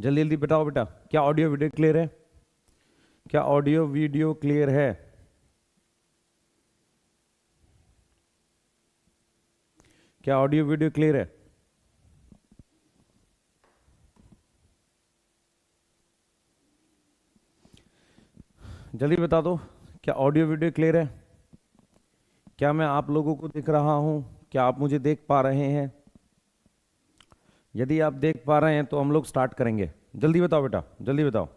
जल्दी जल्दी बताओ बेटा, क्या ऑडियो वीडियो क्लियर है? क्या ऑडियो वीडियो क्लियर है? क्या ऑडियो वीडियो क्लियर है? जल्दी बता दो, क्या ऑडियो वीडियो क्लियर है? क्या मैं आप लोगों को दिख रहा हूं? क्या आप मुझे देख पा रहे हैं? यदि आप देख पा रहे हैं तो हम लोग स्टार्ट करेंगे। जल्दी बताओ बेटा, जल्दी बताओ,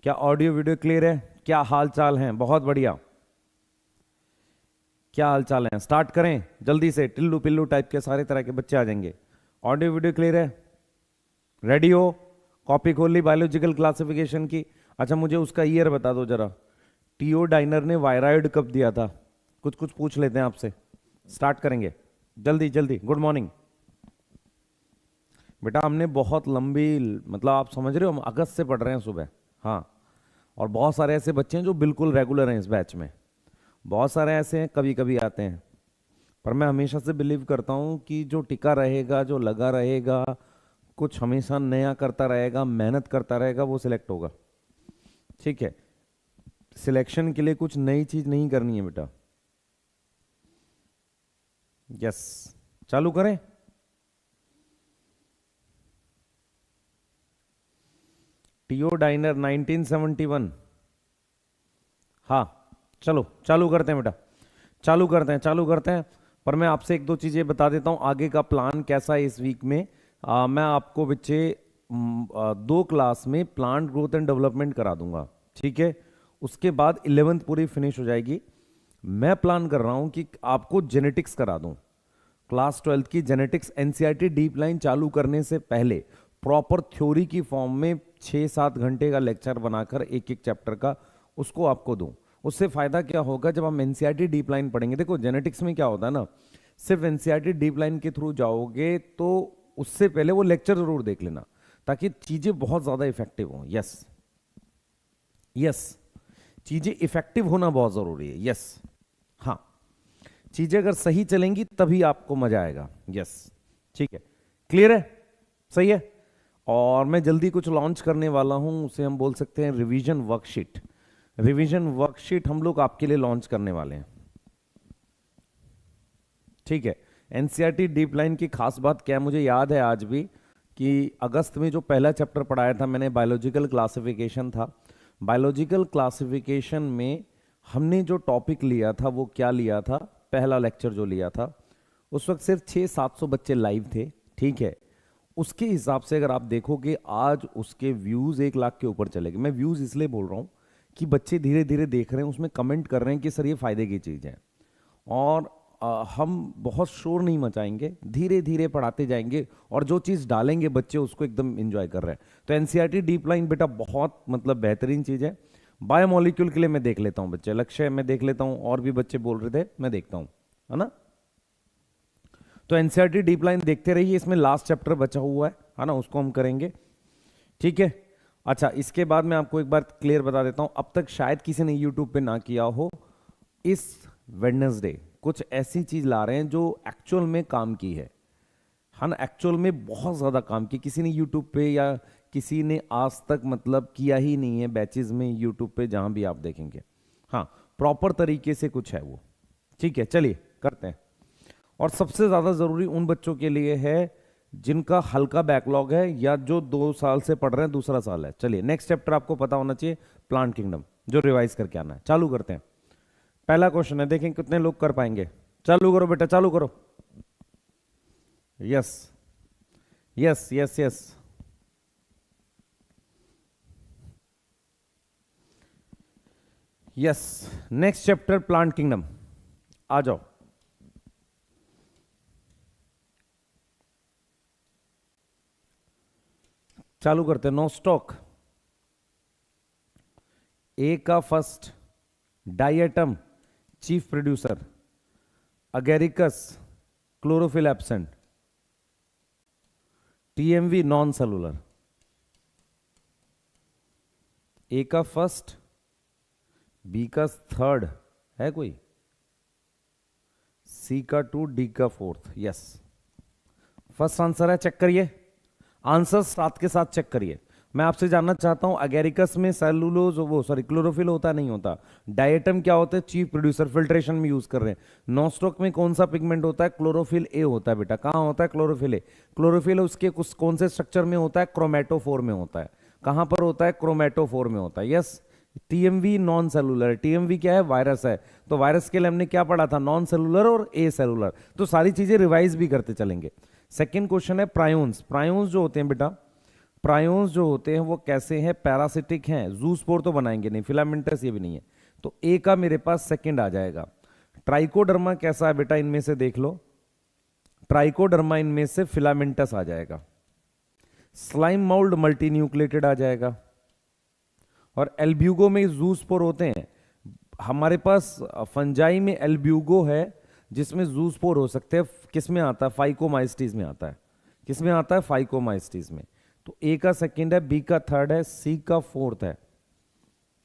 क्या ऑडियो वीडियो क्लियर है? क्या हाल चाल है? बहुत बढ़िया, क्या हाल चाल है? स्टार्ट करें जल्दी से, टिल्लू पिल्लू टाइप के सारे तरह के बच्चे आ जाएंगे। ऑडियो वीडियो क्लियर है? रेडी हो? कॉपी खोल ली बायोलॉजिकल क्लासिफिकेशन की? अच्छा मुझे उसका ईयर बता दो जरा, टीओ डाइनर ने वायराइड कब दिया था? कुछ कुछ पूछ लेते हैं आपसे, स्टार्ट करेंगे जल्दी जल्दी। गुड मॉर्निंग बेटा, हमने बहुत लंबी, मतलब आप समझ रहे हो, हम अगस्त से पढ़ रहे हैं सुबह। हाँ, और बहुत सारे ऐसे बच्चे हैं जो बिल्कुल रेगुलर हैं इस बैच में, बहुत सारे ऐसे हैं कभी कभी आते हैं, पर मैं हमेशा से बिलीव करता हूँ कि जो टिका रहेगा, जो लगा रहेगा, कुछ हमेशा नया करता रहेगा, मेहनत करता रहेगा, वो सिलेक्ट होगा। ठीक है, सिलेक्शन के लिए कुछ नई चीज नहीं करनी है बेटा। यस, चालू करें? टीओ डाइनर 1971। हाँ, चलो चालू करते हैं बेटा, चालू करते हैं, चालू करते हैं। पर मैं आपसे एक दो चीज़ें बता देता हूँ आगे का प्लान कैसा है इस वीक में। मैं आपको बच्चे 2 क्लास में प्लांट ग्रोथ एंड डेवलपमेंट करा दूंगा, ठीक है? उसके बाद 11th पूरी फिनिश हो जाएगी। मैं प्लान कर रहा हूँ कि आपको जेनेटिक्स करा दूँ, क्लास 12th की जेनेटिक्स। एनसीईआरटी डीप लाइन चालू करने से पहले प्रॉपर थ्योरी की फॉर्म में 6-7 घंटे का लेक्चर बनाकर एक एक चैप्टर का उसको आपको दूं। उससे फायदा क्या होगा, जब हम एनसीईआरटी डीप लाइन पढ़ेंगे, देखो जेनेटिक्स में क्या होता है ना, सिर्फ एनसीईआरटी डीप लाइन के थ्रू जाओगे तो उससे पहले वो लेक्चर जरूर देख लेना, ताकि चीजें बहुत ज्यादा इफेक्टिव हो। यस यस, चीजें इफेक्टिव होना बहुत जरूरी है। यस, हाँ, चीजें अगर सही चलेंगी तभी आपको मजा आएगा। यस, ठीक है, क्लियर है, सही है। और मैं जल्दी कुछ लॉन्च करने वाला हूं, उसे हम बोल सकते हैं रिवीजन वर्कशीट। रिवीजन वर्कशीट हम लोग आपके लिए लॉन्च करने वाले हैं, ठीक है? एनसीईआरटी डीप लाइन की खास बात क्या है, मुझे याद है आज भी कि अगस्त में जो पहला चैप्टर पढ़ाया था मैंने, बायोलॉजिकल क्लासिफिकेशन था। बायोलॉजिकल क्लासिफिकेशन में हमने जो टॉपिक लिया था वो क्या लिया था, पहला लेक्चर जो लिया था, उस वक्त सिर्फ 600-700 बच्चे लाइव थे, ठीक है? उसके हिसाब से अगर आप देखोगे आज उसके व्यूज 1 लाख के ऊपर चले गए। मैं व्यूज इसलिए बोल रहा हूं कि बच्चे धीरे धीरे देख रहे हैं, उसमें कमेंट कर रहे हैं कि सर ये फायदे की चीज है। और हम बहुत शोर नहीं मचाएंगे, धीरे धीरे पढ़ाते जाएंगे, और जो चीज़ डालेंगे बच्चे उसको एकदम एंजॉय कर रहे हैं। तो एनसीईआरटी डीप लाइन बेटा बहुत मतलब बेहतरीन चीज़ है। बायोमोलिक्यूल के लिए मैं देख लेता हूँ बच्चे, लक्ष्य मैं देख लेता हूँ, और भी बच्चे बोल रहे थे, मैं देखता हूँ, है ना? तो एनसीईआरटी डीप लाइन देखते रहिए, इसमें लास्ट चैप्टर बचा हुआ है ना, उसको हम करेंगे, ठीक है? अच्छा, इसके बाद मैं आपको एक बार क्लियर बता देता हूं, अब तक शायद किसी ने यूट्यूब पे ना किया हो, इस वेडनेसडे कुछ ऐसी चीज ला रहे हैं जो एक्चुअल में काम की है ना? एक्चुअल में बहुत ज्यादा काम की किसी ने यूट्यूब पे, या किसी ने आज तक मतलब किया ही नहीं है बैचेस में यूट्यूब पे, जहां भी आप देखेंगे। हाँ, प्रॉपर तरीके से कुछ है वो, ठीक है? चलिए करते हैं। और सबसे ज्यादा जरूरी उन बच्चों के लिए है जिनका हल्का बैकलॉग है, या जो 2 साल से पढ़ रहे हैं, दूसरा साल है। चलिए नेक्स्ट चैप्टर आपको पता होना चाहिए, प्लांट किंगडम, जो रिवाइज करके आना है। चालू करते हैं, पहला क्वेश्चन है, देखें कितने लोग कर पाएंगे। चालू करो बेटा, चालू करो। Yes yes yes yes, yes, next chapter plant kingdom, आ जाओ। चालू करते हैं, नो स्टॉक। ए का first diatom chief producer, Agaricus chlorophyll absent, TMV non cellular. A का फर्स्ट, बी का थर्ड है कोई, सी का 2, डी का 4th। यस, फर्स्ट आंसर है, चेक करिए। आंसर्स साथ के साथ चेक करिए। मैं आपसे जानना चाहता हूं अगेरिकस में सेलुलोज वो सॉरी क्लोरोफिल होता नहीं होता, डायटम क्या होता है, चीफ प्रोड्यूसर, फिल्ट्रेशन में यूज कर रहे हैं। नॉस्टॉक में कौन सा पिगमेंट होता है, क्लोरोफिल ए होता है बेटा। कहां होता है क्लोरोफिल ए? क्लोरोफिल उसके कुछ कौन से स्ट्रक्चर में होता है, क्रोमेटोफोर में होता है। कहां पर होता है, क्रोमेटोफोर में होता है। Yes, TMV non cellular, TMV क्या है, वायरस है। तो वायरस के लिए हमने क्या पढ़ा था, नॉन सेलुलर और ए सेलुलर। तो सारी चीजें रिवाइज भी करते चलेंगे। सेकेंड क्वेश्चन है प्रायोन्स। प्रायोन्स जो होते हैं बेटा, प्रायोन्स जो होते हैं वो कैसे हैं, पैरासिटिक हैं। जूस्पोर तो बनाएंगे नहीं, फिलामेंटस ये भी नहीं है। तो ए का मेरे पास सेकंड आ जाएगा। ट्राइकोडर्मा कैसा है बेटा, इनमें से देख लो। ट्राइकोडर्मा इनमें से फिलामेंटस आ जाएगा। स्लाइम माउल्ड मल्टी न्यूक्लिएटेड आ जाएगा। और एल्ब्यूगो में जूस्पोर होते हैं। हमारे पास फंजाई में एल्ब्यूगो है जिसमें जूस्पोर हो सकते हैं। किस में आता है, फाइकोमाइस्टीज में आता है। किस में आता है, फाइकोमाइस्टीज में। तो ए का सेकंड है, बी का थर्ड है, सी का फोर्थ है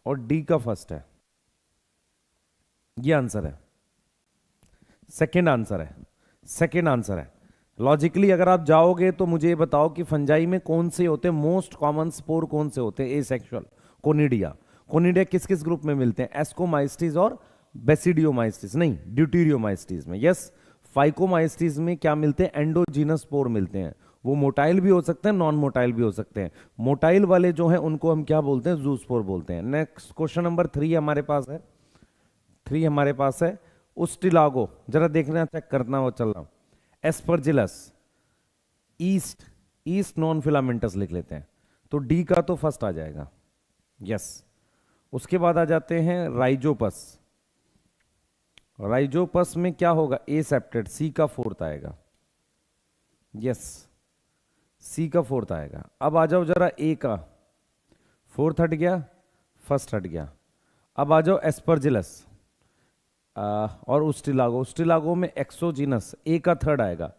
और डी का फर्स्ट है। ये आंसर है, सेकंड आंसर है, सेकंड आंसर है। लॉजिकली अगर आप जाओगे तो मुझे बताओ कि फंजाई में कौन से होते हैं, मोस्ट कॉमन स्पोर कौन से होते हैं, एसेक्सुअल, कोनिडिया। कोनिडिया किस किस ग्रुप में मिलते हैं, एस्कोमाइस्टीज और बेसिडियोमाइस्टीज, नहीं ड्यूटीरियोमाइस्टीज में। यस, फाइकोमाइस्टीज में क्या मिलते हैं, एंडोजीनस स्पोर मिलते हैं। वो मोटाइल भी हो सकते हैं, नॉन मोटाइल भी हो सकते हैं। मोटाइल वाले जो हैं उनको हम क्या बोलते हैं, जूस्पोर बोलते हैं। नेक्स्ट क्वेश्चन नंबर 3 हमारे पास है, 3 हमारे पास है उस्टिलागो। जरा देखना, चेक करना वो चल रहा। Aspergillus, east, east non filamentous लिख लेते हैं। तो डी का तो फर्स्ट आ जाएगा। यस, उसके बाद आ जाते हैं राइजोपस। राइजोपस में क्या होगा, ए सेप्टेड, सी का फोर्थ आएगा। यस, सी का फोर्थ आएगा। अब आ जाओ जरा ए का, फोर्थ हट गया, फर्स्ट हट गया। अब आ जाओ एस्परजिलस और उस्टिलागो। उस्टिलागो में एक्सोजीनस, ए का थर्ड आएगा,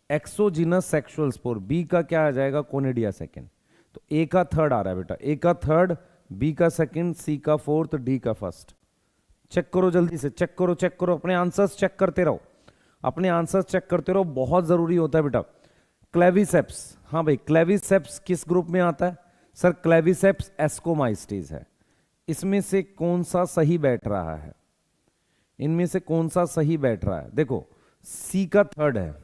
एक्सोजीनस सेक्सुअल स्पोर। बी का क्या आ जाएगा, कोनिडिया सेकेंड। तो ए का थर्ड आ रहा है बेटा, ए का थर्ड, बी का सेकेंड, सी का फोर्थ, डी का फर्स्ट। चेक करो जल्दी से, चेक करो, चेक करो, अपने आंसर्स चेक करते रहो, अपने आंसर्स चेक करते रहो, बहुत जरूरी होता है बेटा। क्लेविसेप्स, हाँ भाई, क्लेविसेप्स किस ग्रुप में आता है सर, क्लेविसेप्स एस्कोमाइस्टीज है। इसमें से कौन सा सही बैठ रहा है, इनमें से कौन सा सही बैठ रहा है, देखो सी का थर्ड है,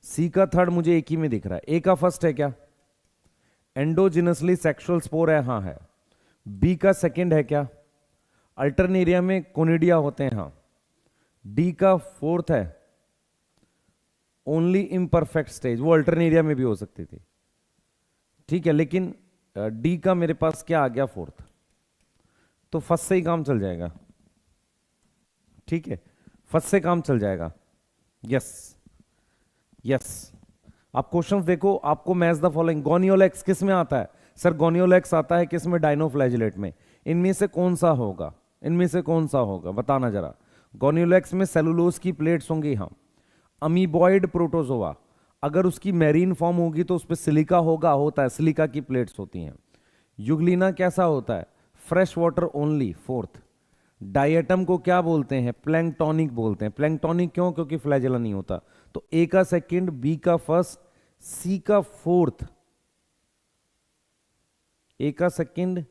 सी का थर्ड मुझे एक ही में दिख रहा है। ए का फर्स्ट है क्या, एंडोजिनसली सेक्सुअल स्पोर है, हाँ है। बी का सेकंड है क्या, अल्टरनेरिया में कोनिडिया होते हैं, हाँ। डी का फोर्थ है, ओनली इम्परफेक्ट स्टेज, वो अल्टरनेरिया में भी हो सकती थी, ठीक है। लेकिन डी का मेरे पास क्या आ गया, फोर्थ। तो फर्स्ट से ही काम चल जाएगा, ठीक है, फर्स्ट से काम चल जाएगा। यस यस, आप क्वेश्चंस देखो, आपको मैच द फॉलोइंग। गोनियोलेक्स किस में आता है सर, गोनियोलेक्स आता है किस में, डाइनोफ्लैजिलेट में। इनमें से कौन सा होगा, इनमें से कौन सा होगा, बताना जरा। गोनियोलेक्स में सेलुलोज की प्लेट्स होंगी, हाँ। अमीबॉइड प्रोटोजोआ, अगर उसकी मैरीन फॉर्म होगी तो उस पर सिलिका होगा, होता है, सिलिका की प्लेट्स होती हैं। युगलिना कैसा होता है, fresh water only, fourth. Diatom को क्या बोलते हैं, प्लैंक्टोनिक बोलते हैं। प्लैंक्टोनिक क्यों, क्योंकि फ्लैजेला नहीं होता। तो ए का सेकंड, बी का फर्स्ट, सी का फोर्थ। ए का सेकंड,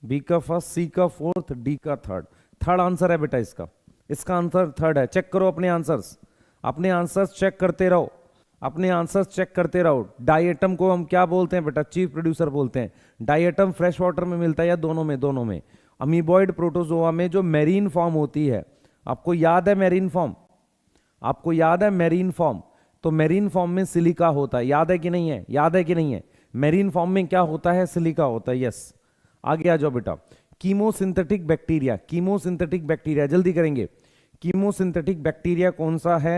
बी का फर्स्ट, सी का फोर्थ, डी का थर्ड। थर्ड आंसर है बेटा इसका, इसका आंसर थर्ड है। चेक करो अपने आंसर्स, अपने आंसर्स चेक करते रहो, अपने आंसर्स चेक करते रहो। डायटम को हम क्या बोलते हैं बेटा, चीफ प्रोड्यूसर बोलते हैं। डायटम फ्रेश वाटर में मिलता है या दोनों में, दोनों में। अमीबॉइड प्रोटोजोआ में जो मैरीन फॉर्म होती है, आपको याद है मैरीन फॉर्म, आपको याद है मैरीन फॉर्म, तो मैरीन फॉर्म में सिलिका होता है, याद है कि नहीं है, याद है कि नहीं है। मैरीन फॉर्म में क्या होता है, सिलिका होता है। यस, आगे आ जाओ बेटा। कीमोसिंथेटिक बैक्टीरिया, कीमोसिंथेटिक बैक्टीरिया, जल्दी करेंगे। कीमोसिंथेटिक बैक्टीरिया कौन सा है,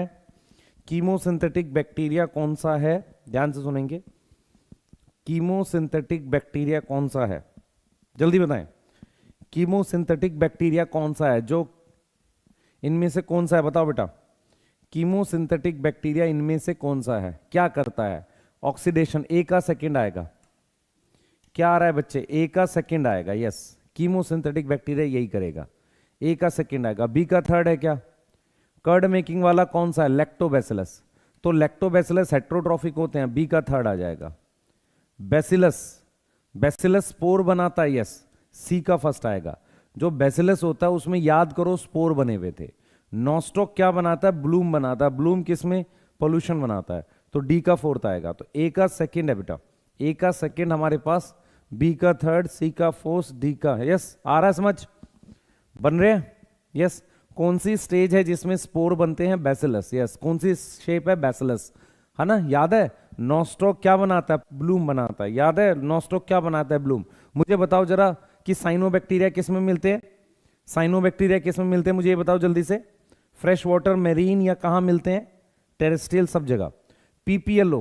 कीमोसिंथेटिक बैक्टीरिया कौन सा है, ध्यान से सुनेंगे। कीमोसिंथेटिक बैक्टीरिया कौन सा है, जल्दी बताएं। कीमोसिंथेटिक बैक्टीरिया कौन सा है, जो इनमें से कौन सा है, बताओ बेटा। कीमोसिंथेटिक बैक्टीरिया इनमें से कौन सा है, क्या करता है, ऑक्सीडेशन। ए का सेकंड आएगा, क्या आ रहा है बच्चे, ए का सेकंड आएगा। यस, कीमोसिंथेटिक बैक्टीरिया यही करेगा, ए का सेकंड आएगा। बी का थर्ड है क्या, कर्ड मेकिंग वाला कौन सा है, लैक्टोबैसिलस। तो लैक्टोबैसिलस हेट्रोट्रॉफिक होते हैं, बी का थर्ड आ जाएगा। बैसिलस, बैसिलस स्पोर बनाता है, यस, सी का फर्स्ट आएगा। जो बैसिलस होता है उसमें याद करो स्पोर बने हुए थे। नॉस्टॉक क्या बनाता है? ब्लूम बनाता है। ब्लूम किसमें? पोल्यूशन बनाता है, तो डी का फोर्थ आएगा। तो ए का सेकंड है बेटा, ए का सेकंड हमारे पास, बी का थर्ड, सी का फोर्थ, डी का, यस। आ रहा है समझ? बन रहे हैं? यस। कौन सी स्टेज है जिसमें स्पोर बनते हैं? Bacillus, yes. कौन सी शेप है? बैसिलस, है ना, याद है? नॉस्टॉक क्या बनाता है? ब्लूम बनाता है, याद है? नॉस्टॉक क्या बनाता है? ब्लूम। मुझे बताओ जरा कि साइनोबैक्टीरिया किस में मिलते हैं? साइनोबैक्टीरिया किस में मिलते हैं? मुझे ये बताओ जल्दी से। फ्रेश वाटर, मेरीन, या कहां मिलते हैं? टेरेस्ट्रियल, सब जगह। पीपीएलओ,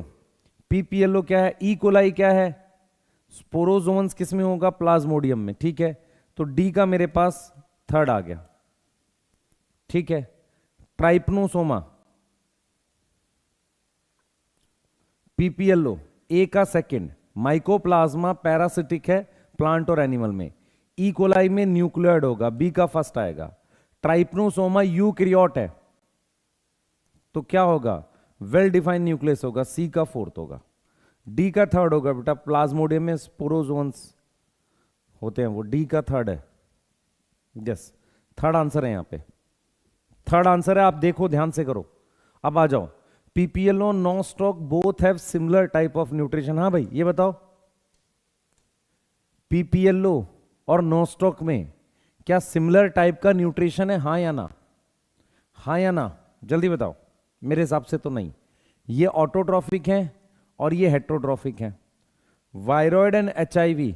पीपीएलओ क्या है? ई कोलाई क्या है? स्पोरोजोन्स किस में होगा? प्लाज्मोडियम में, ठीक है। तो डी का मेरे पास थर्ड आ गया, ठीक है। ट्राइपनोसोमा, पीपीएलओ, ए का सेकंड। माइकोप्लाज्मा पैरासिटिक है प्लांट और एनिमल में। ई कोलाई में न्यूक्लियोइड होगा, बी का फर्स्ट आएगा। ट्राइपनोसोमा यूकैरियोट है, तो क्या होगा? वेल डिफाइंड न्यूक्लियस होगा, सी का फोर्थ होगा। डी का थर्ड होगा बेटा, प्लाज्मोडियम में स्पोरोजोन्स होते हैं, वो डी का थर्ड है, यस। थर्ड आंसर है यहां पे, थर्ड आंसर है। आप देखो, ध्यान से करो। अब आ जाओ, PPLO, nostoc both have similar type of nutrition. हाँ भाई, ये बताओ, पीपीएलओ और नॉस्टॉक में क्या सिमिलर टाइप का न्यूट्रिशन है? हाँ या ना? हाँ या ना? जल्दी बताओ। मेरे हिसाब से तो नहीं। ये ऑटोट्रॉफिक है और ये हेट्रोट्रॉफिक है। Viroid and HIV,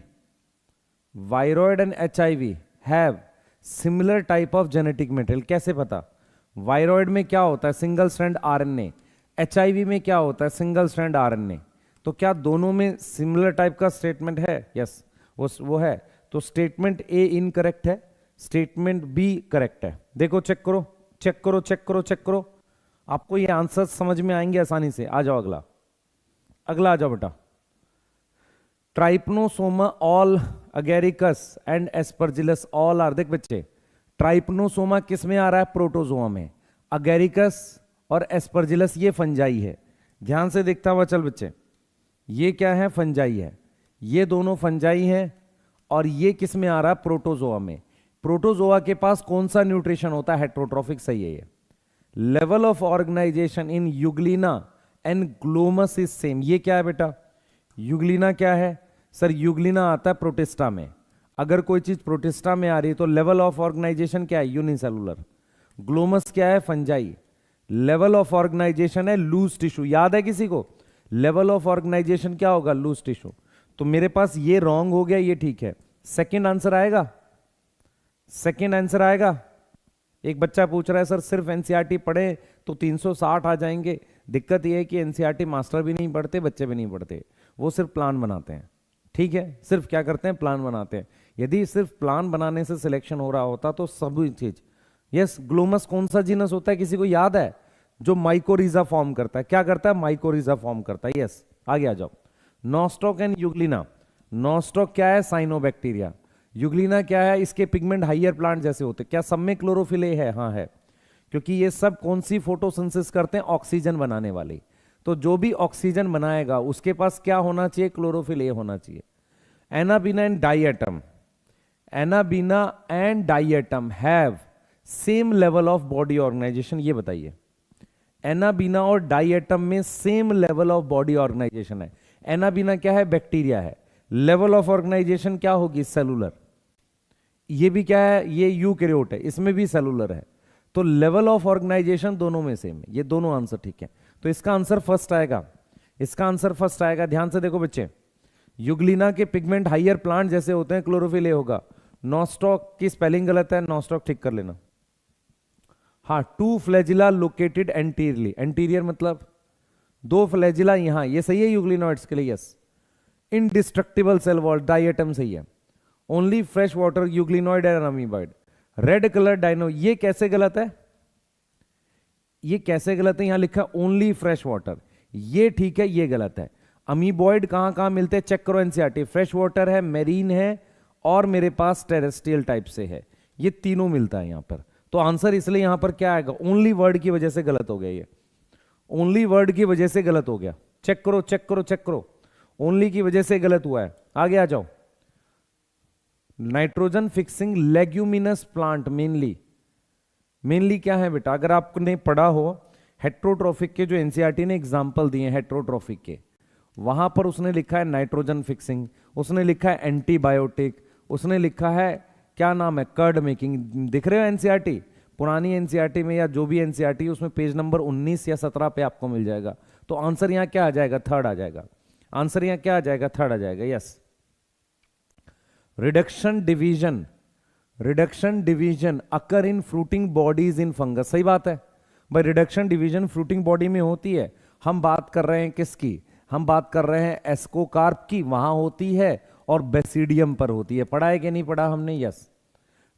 viroid and HIV have similar type of genetic material. कैसे पता? वायरॉइड में क्या होता है? Single strand RNA. एचआईवी में क्या होता है? Single strand RNA. तो क्या दोनों में सिमिलर टाइप का स्टेटमेंट है? यस, वो है। तो स्टेटमेंट ए इनकरेक्ट है, स्टेटमेंट बी करेक्ट है। देखो, चेक करो, चेक करो, चेक करो, चेक करो, आपको ये आंसर समझ में आएंगे आसानी से। आ जाओ अगला, अगला आ जाओ बेटा। Trypanosoma all Agaricus and Aspergillus all are, देख बच्चे, ट्राइपनोसोमा किस में आ रहा है? प्रोटोजोआ में। अगेरिकस और एस्परजिलस ये फंजाई है। ध्यान से देखता हुआ चल बच्चे, ये क्या है? फंजाई है। ये दोनों फंजाई है, और ये किस में आ रहा है? प्रोटोजोआ में। प्रोटोजोआ के पास कौन सा न्यूट्रिशन होता है? हेट्रोट्रॉफिक, सही है ये। Level of organisation in euglena and glomus is same. ये क्या है बेटा? यूग्लिना क्या है? सर यूग्लिना आता है प्रोटिस्टा में। अगर कोई चीज प्रोटिस्टा में आ रही है तो लेवल ऑफ ऑर्गेनाइजेशन क्या है? यूनिसेलुलर। ग्लोमस क्या है? फंजाई। लेवल ऑफ ऑर्गेनाइजेशन है लूज टिश्यू। याद है किसी को? लेवल ऑफ ऑर्गेनाइजेशन क्या होगा? Loose tissue. तो मेरे पास ये रॉन्ग हो गया, ये ठीक है। सेकंड आंसर आएगा, सेकंड आंसर आएगा। एक बच्चा पूछ रहा है सर सिर्फ एनसीईआरटी पढ़े तो 360 आ जाएंगे। दिक्कत यह है कि एनसीईआरटी मास्टर भी नहीं पढ़ते, बच्चे भी नहीं पढ़ते, वो सिर्फ प्लान बनाते हैं। ठीक है, सिर्फ क्या करते हैं? प्लान बनाते हैं। यदि सिर्फ प्लान बनाने से सिलेक्शन हो रहा होता तो सभी चीज। यस, ग्लोमस कौन सा जीनस होता है? किसी को याद है? जो माइकोरिजा फॉर्म करता है। क्या करता है? माइकोरिजा फॉर्म करता है। यस, आगे आ जाओ। Nostoc and Euglena. नॉस्टॉक क्या है? साइनोबैक्टीरिया। यूग्लिना क्या है? इसके पिगमेंट हाइयर प्लांट जैसे होते। क्या सब में क्लोरोफिल ए है? हाँ है, क्योंकि ये सब कौन सी फोटोसिंथेसिस करते हैं? ऑक्सीजन बनाने वाली। तो जो भी ऑक्सीजन बनाएगा उसके पास क्या होना चाहिए? क्लोरोफिल ए होना चाहिए। Anabaena and diatom, Anabaena and diatom have same level of body organisation. ये बताइए, एनाबीना और डाइएटम में same level of body organisation है। एनाबीना क्या है? बैक्टीरिया है। लेवल ऑफ ऑर्गेनाइजेशन क्या होगी? सेलुलर। ये भी क्या है? ये यूकैरियोट है, इसमें भी सेलुलर है। तो लेवल ऑफ ऑर्गेनाइजेशन दोनों में सेम है। ये दोनों आंसर ठीक है। तो इसका आंसर फर्स्ट आएगा, इसका आंसर फर्स्ट आएगा। ध्यान से देखो बच्चे, यूग्लिना के पिगमेंट हाइयर प्लांट जैसे होते हैं, क्लोरोफिल ए होगा। नॉस्टॉक की स्पेलिंग गलत है, नॉस्टॉक ठीक कर लेना। हाँ, two flagella located anteriorly. Anterior मतलब दो फ्लैजिला यहां, ये सही है यूग्लिनोइड्स के लिए। Yes. Indestructible cell wall, diatom सही है। Only fresh water euglenoid and amoeboid. Red colour dino, ये कैसे गलत है? ये कैसे गलत है? यहां लिखा ओनली फ्रेश वाटर, ये ठीक है, ये गलत है। अमीबॉइड कहां कहां मिलते हैं? चेक करो एनसीईआरटी। फ्रेश वाटर है, मेरीन है, और मेरे पास टेरेस्ट्रियल टाइप से है। ये तीनों मिलता है यहां पर। तो आंसर इसलिए यहां पर क्या आएगा? ओनली वर्ड की वजह से गलत हो गया ये। ओनली वर्ड की वजह से गलत हो गया, चेक करो चेक करो चेक करो, ओनली की वजह से गलत हुआ है। आगे आ जाओ। Nitrogen fixing leguminous plant mainly क्या है बेटा, अगर आपने पढ़ा हो हेट्रोट्रोफिक के जो एनसीईआरटी ने एग्जाम्पल दिए हेट्रोट्रोफिक के, वहां पर उसने लिखा है नाइट्रोजन फिक्सिंग, उसने लिखा है एंटीबायोटिक, उसने लिखा है क्या नाम है कर्ड मेकिंग। दिख रहे हो एनसीईआरटी, पुरानी एनसीईआरटी में या जो भी एनसीईआरटी उसमें पेज नंबर 19 या 17 पे आपको मिल जाएगा। तो आंसर यहां क्या आ जाएगा, थर्ड आ जाएगा। आंसर यहां क्या आ जाएगा, थर्ड आ जाएगा। Yes, reduction division occur in fruiting bodies in fungus. सही बात है भाई, रिडक्शन डिवीजन फ्रूटिंग बॉडी में होती है। हम बात कर रहे हैं किसकी, हम बात कर रहे हैं एस्कोकार्प की, वहां होती है, और बेसिडियम पर होती है। पढ़ा है कि नहीं पढ़ा हमने। Yes,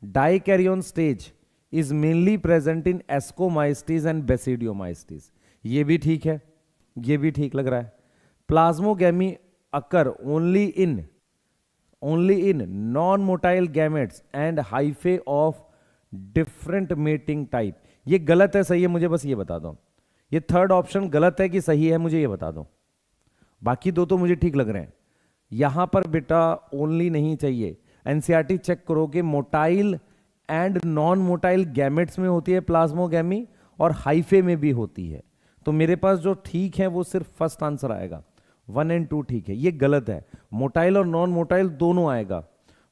dikaryon stage is mainly present in Ascomycetes and Basidiomycetes. ये भी ठीक है, ये भी ठीक लग रहा है। Plasmogamy occur only in non motile gametes and hyphae of different mating type. ये गलत है सही है, मुझे बस ये बता दो, ये थर्ड ऑप्शन गलत है कि सही है, मुझे ये बता दो। बाकी दो तो मुझे ठीक लग रहे हैं। यहां पर बेटा ओनली नहीं चाहिए, एनसीईआरटी चेक करोगे motile and non motile gametes में होती है प्लाज्मोगैमी, और हाइफे में भी होती है। तो मेरे पास जो ठीक है वो सिर्फ फर्स्ट आंसर आएगा, 1 और 2 ठीक है। ये गलत है, मोटाइल और नॉन मोटाइल दोनों आएगा,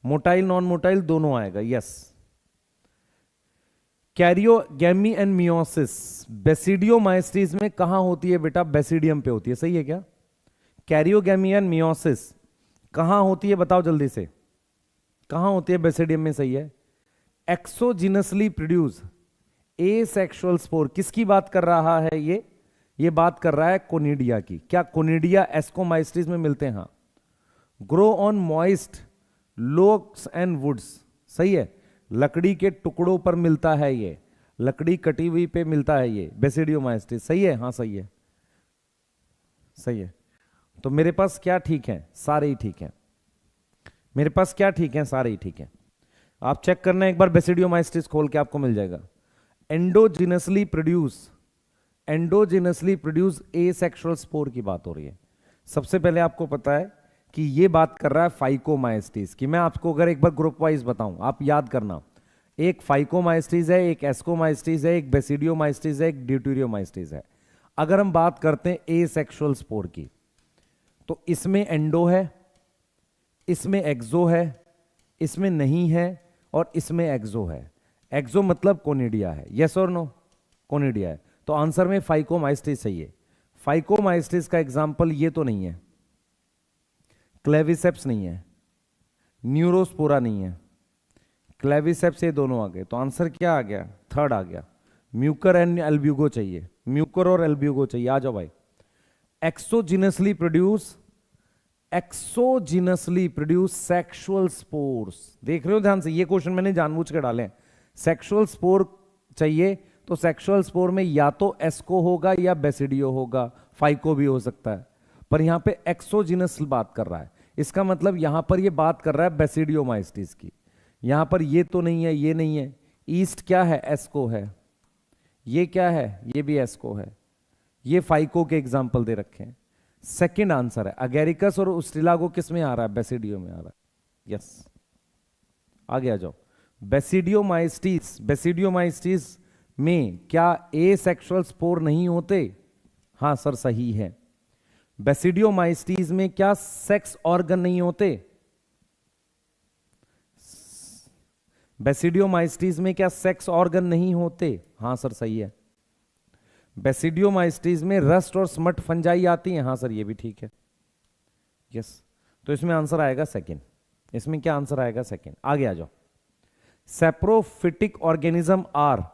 मोटाइल नॉन मोटाइल दोनों आएगा। यस, कैरियोगैमी एंड मियोसिस बेसिडियोमाइस्टीज में कहां होती है बेटा, बेसिडियम पे होती है। सही है क्या, कैरियोगैमी एंड मियोसिस कहां होती है बताओ जल्दी से, कहां होती है, बेसिडियम में। सही है। एक्सोजिनसली प्रोड्यूस एसेक्सुअल स्पोर, किसकी बात कर रहा है ये बात कर रहा है कोनिडिया की। क्या कोनिडिया एस्कोमाइस्टीज में मिलते हैं? हाँ। Grow on moist logs and woods, सही है, लकड़ी के टुकड़ों पर मिलता है ये, लकड़ी कटी हुई पे मिलता है ये बेसिडियोमाइस्टीज। सही है, हाँ सही है, सही है। तो मेरे पास क्या ठीक है, सारे ही ठीक हैं। मेरे पास क्या ठीक है, सारे ही ठीक हैं। आप चेक करना एक बार बेसिडियोमाइस्टीज खोल के, आपको मिल जाएगा। एंडोजिनसली प्रोड्यूस एसेक्सुअल स्पोर की बात हो रही है। सबसे पहले आपको पता है कि ये बात कर रहा है फाइकोमाइस्टीज की। मैं आपको अगर एक बार ग्रुप वाइज बताऊं, आप याद करना, एक फाइकोमाइस्टीज है, एक एस्कोमाइस्टीज है, एक बेसिडियोमाइस्टीज है, एक ड्यूटेरियोमाइस्टीज है। अगर हम बात करते हैं एसेक्सुअल स्पोर की, तो इसमें एंडो है, इसमें एक्सो है, इसमें नहीं है, और इसमें एक्सो है। एक्सो मतलब कोनिडिया है। यस और नो, कोनिडिया है। तो आंसर में फाइकोमाइस्टीज सही है। फाइकोमाइस्टीज का एग्जाम्पल ये तो नहीं है, क्लेविसेप्स नहीं है, न्यूरोस्पोरा नहीं है, क्लेविसेप्स, ये दोनों आ गए। तो आंसर क्या आ गया, थर्ड आ गया। म्यूकर एंड एल्ब्यूगो चाहिए, म्यूकर और एल्ब्यूगो चाहिए। आ जाओ भाई। एक्सोजिनसली प्रोड्यूस सेक्सुअल स्पोर्स। देख रहे हो ध्यान से, ये क्वेश्चन मैंने जानबूझ के डाले हैं। सेक्सुअल स्पोर चाहिए तो सेक्सुअल स्पोर में या तो एस्को होगा या बेसिडियो होगा, फाइको भी हो सकता है, पर यहां पे एक्सोजिनस बात कर रहा है। इसका मतलब यहां पर ये बात कर रहा है बेसिडियोमाइस्टीज की। यहां पर ये तो नहीं है, ये नहीं है। ईस्ट क्या है, एस्को है। ये क्या है, ये भी एस्को है। ये फाइको के एग्जाम्पल दे रखे हैं। सेकंड आंसर है। अगेरिकस और उस्टिलागो किस में आ रहा है, बेसिडियो में आ रहा है। यस, आगे आ जाओ। बेसिडियोमाइस्टीज में क्या एसेक्सुअल स्पोर नहीं होते? हां सर सही है। बेसिडियोमाइस्टीज में क्या सेक्स ऑर्गन नहीं होते? बेसिडियोमाइस्टीज में क्या सेक्स ऑर्गन नहीं होते? हां सर सही है। बेसिडियोमाइस्टीज में रस्ट और स्मट फंजाई आती हैं। हां सर ये भी ठीक है। यस, तो इसमें आंसर आएगा सेकंड। इसमें क्या आंसर आएगा, सेकंड। आगे आ जाओ। Saprophytic organism are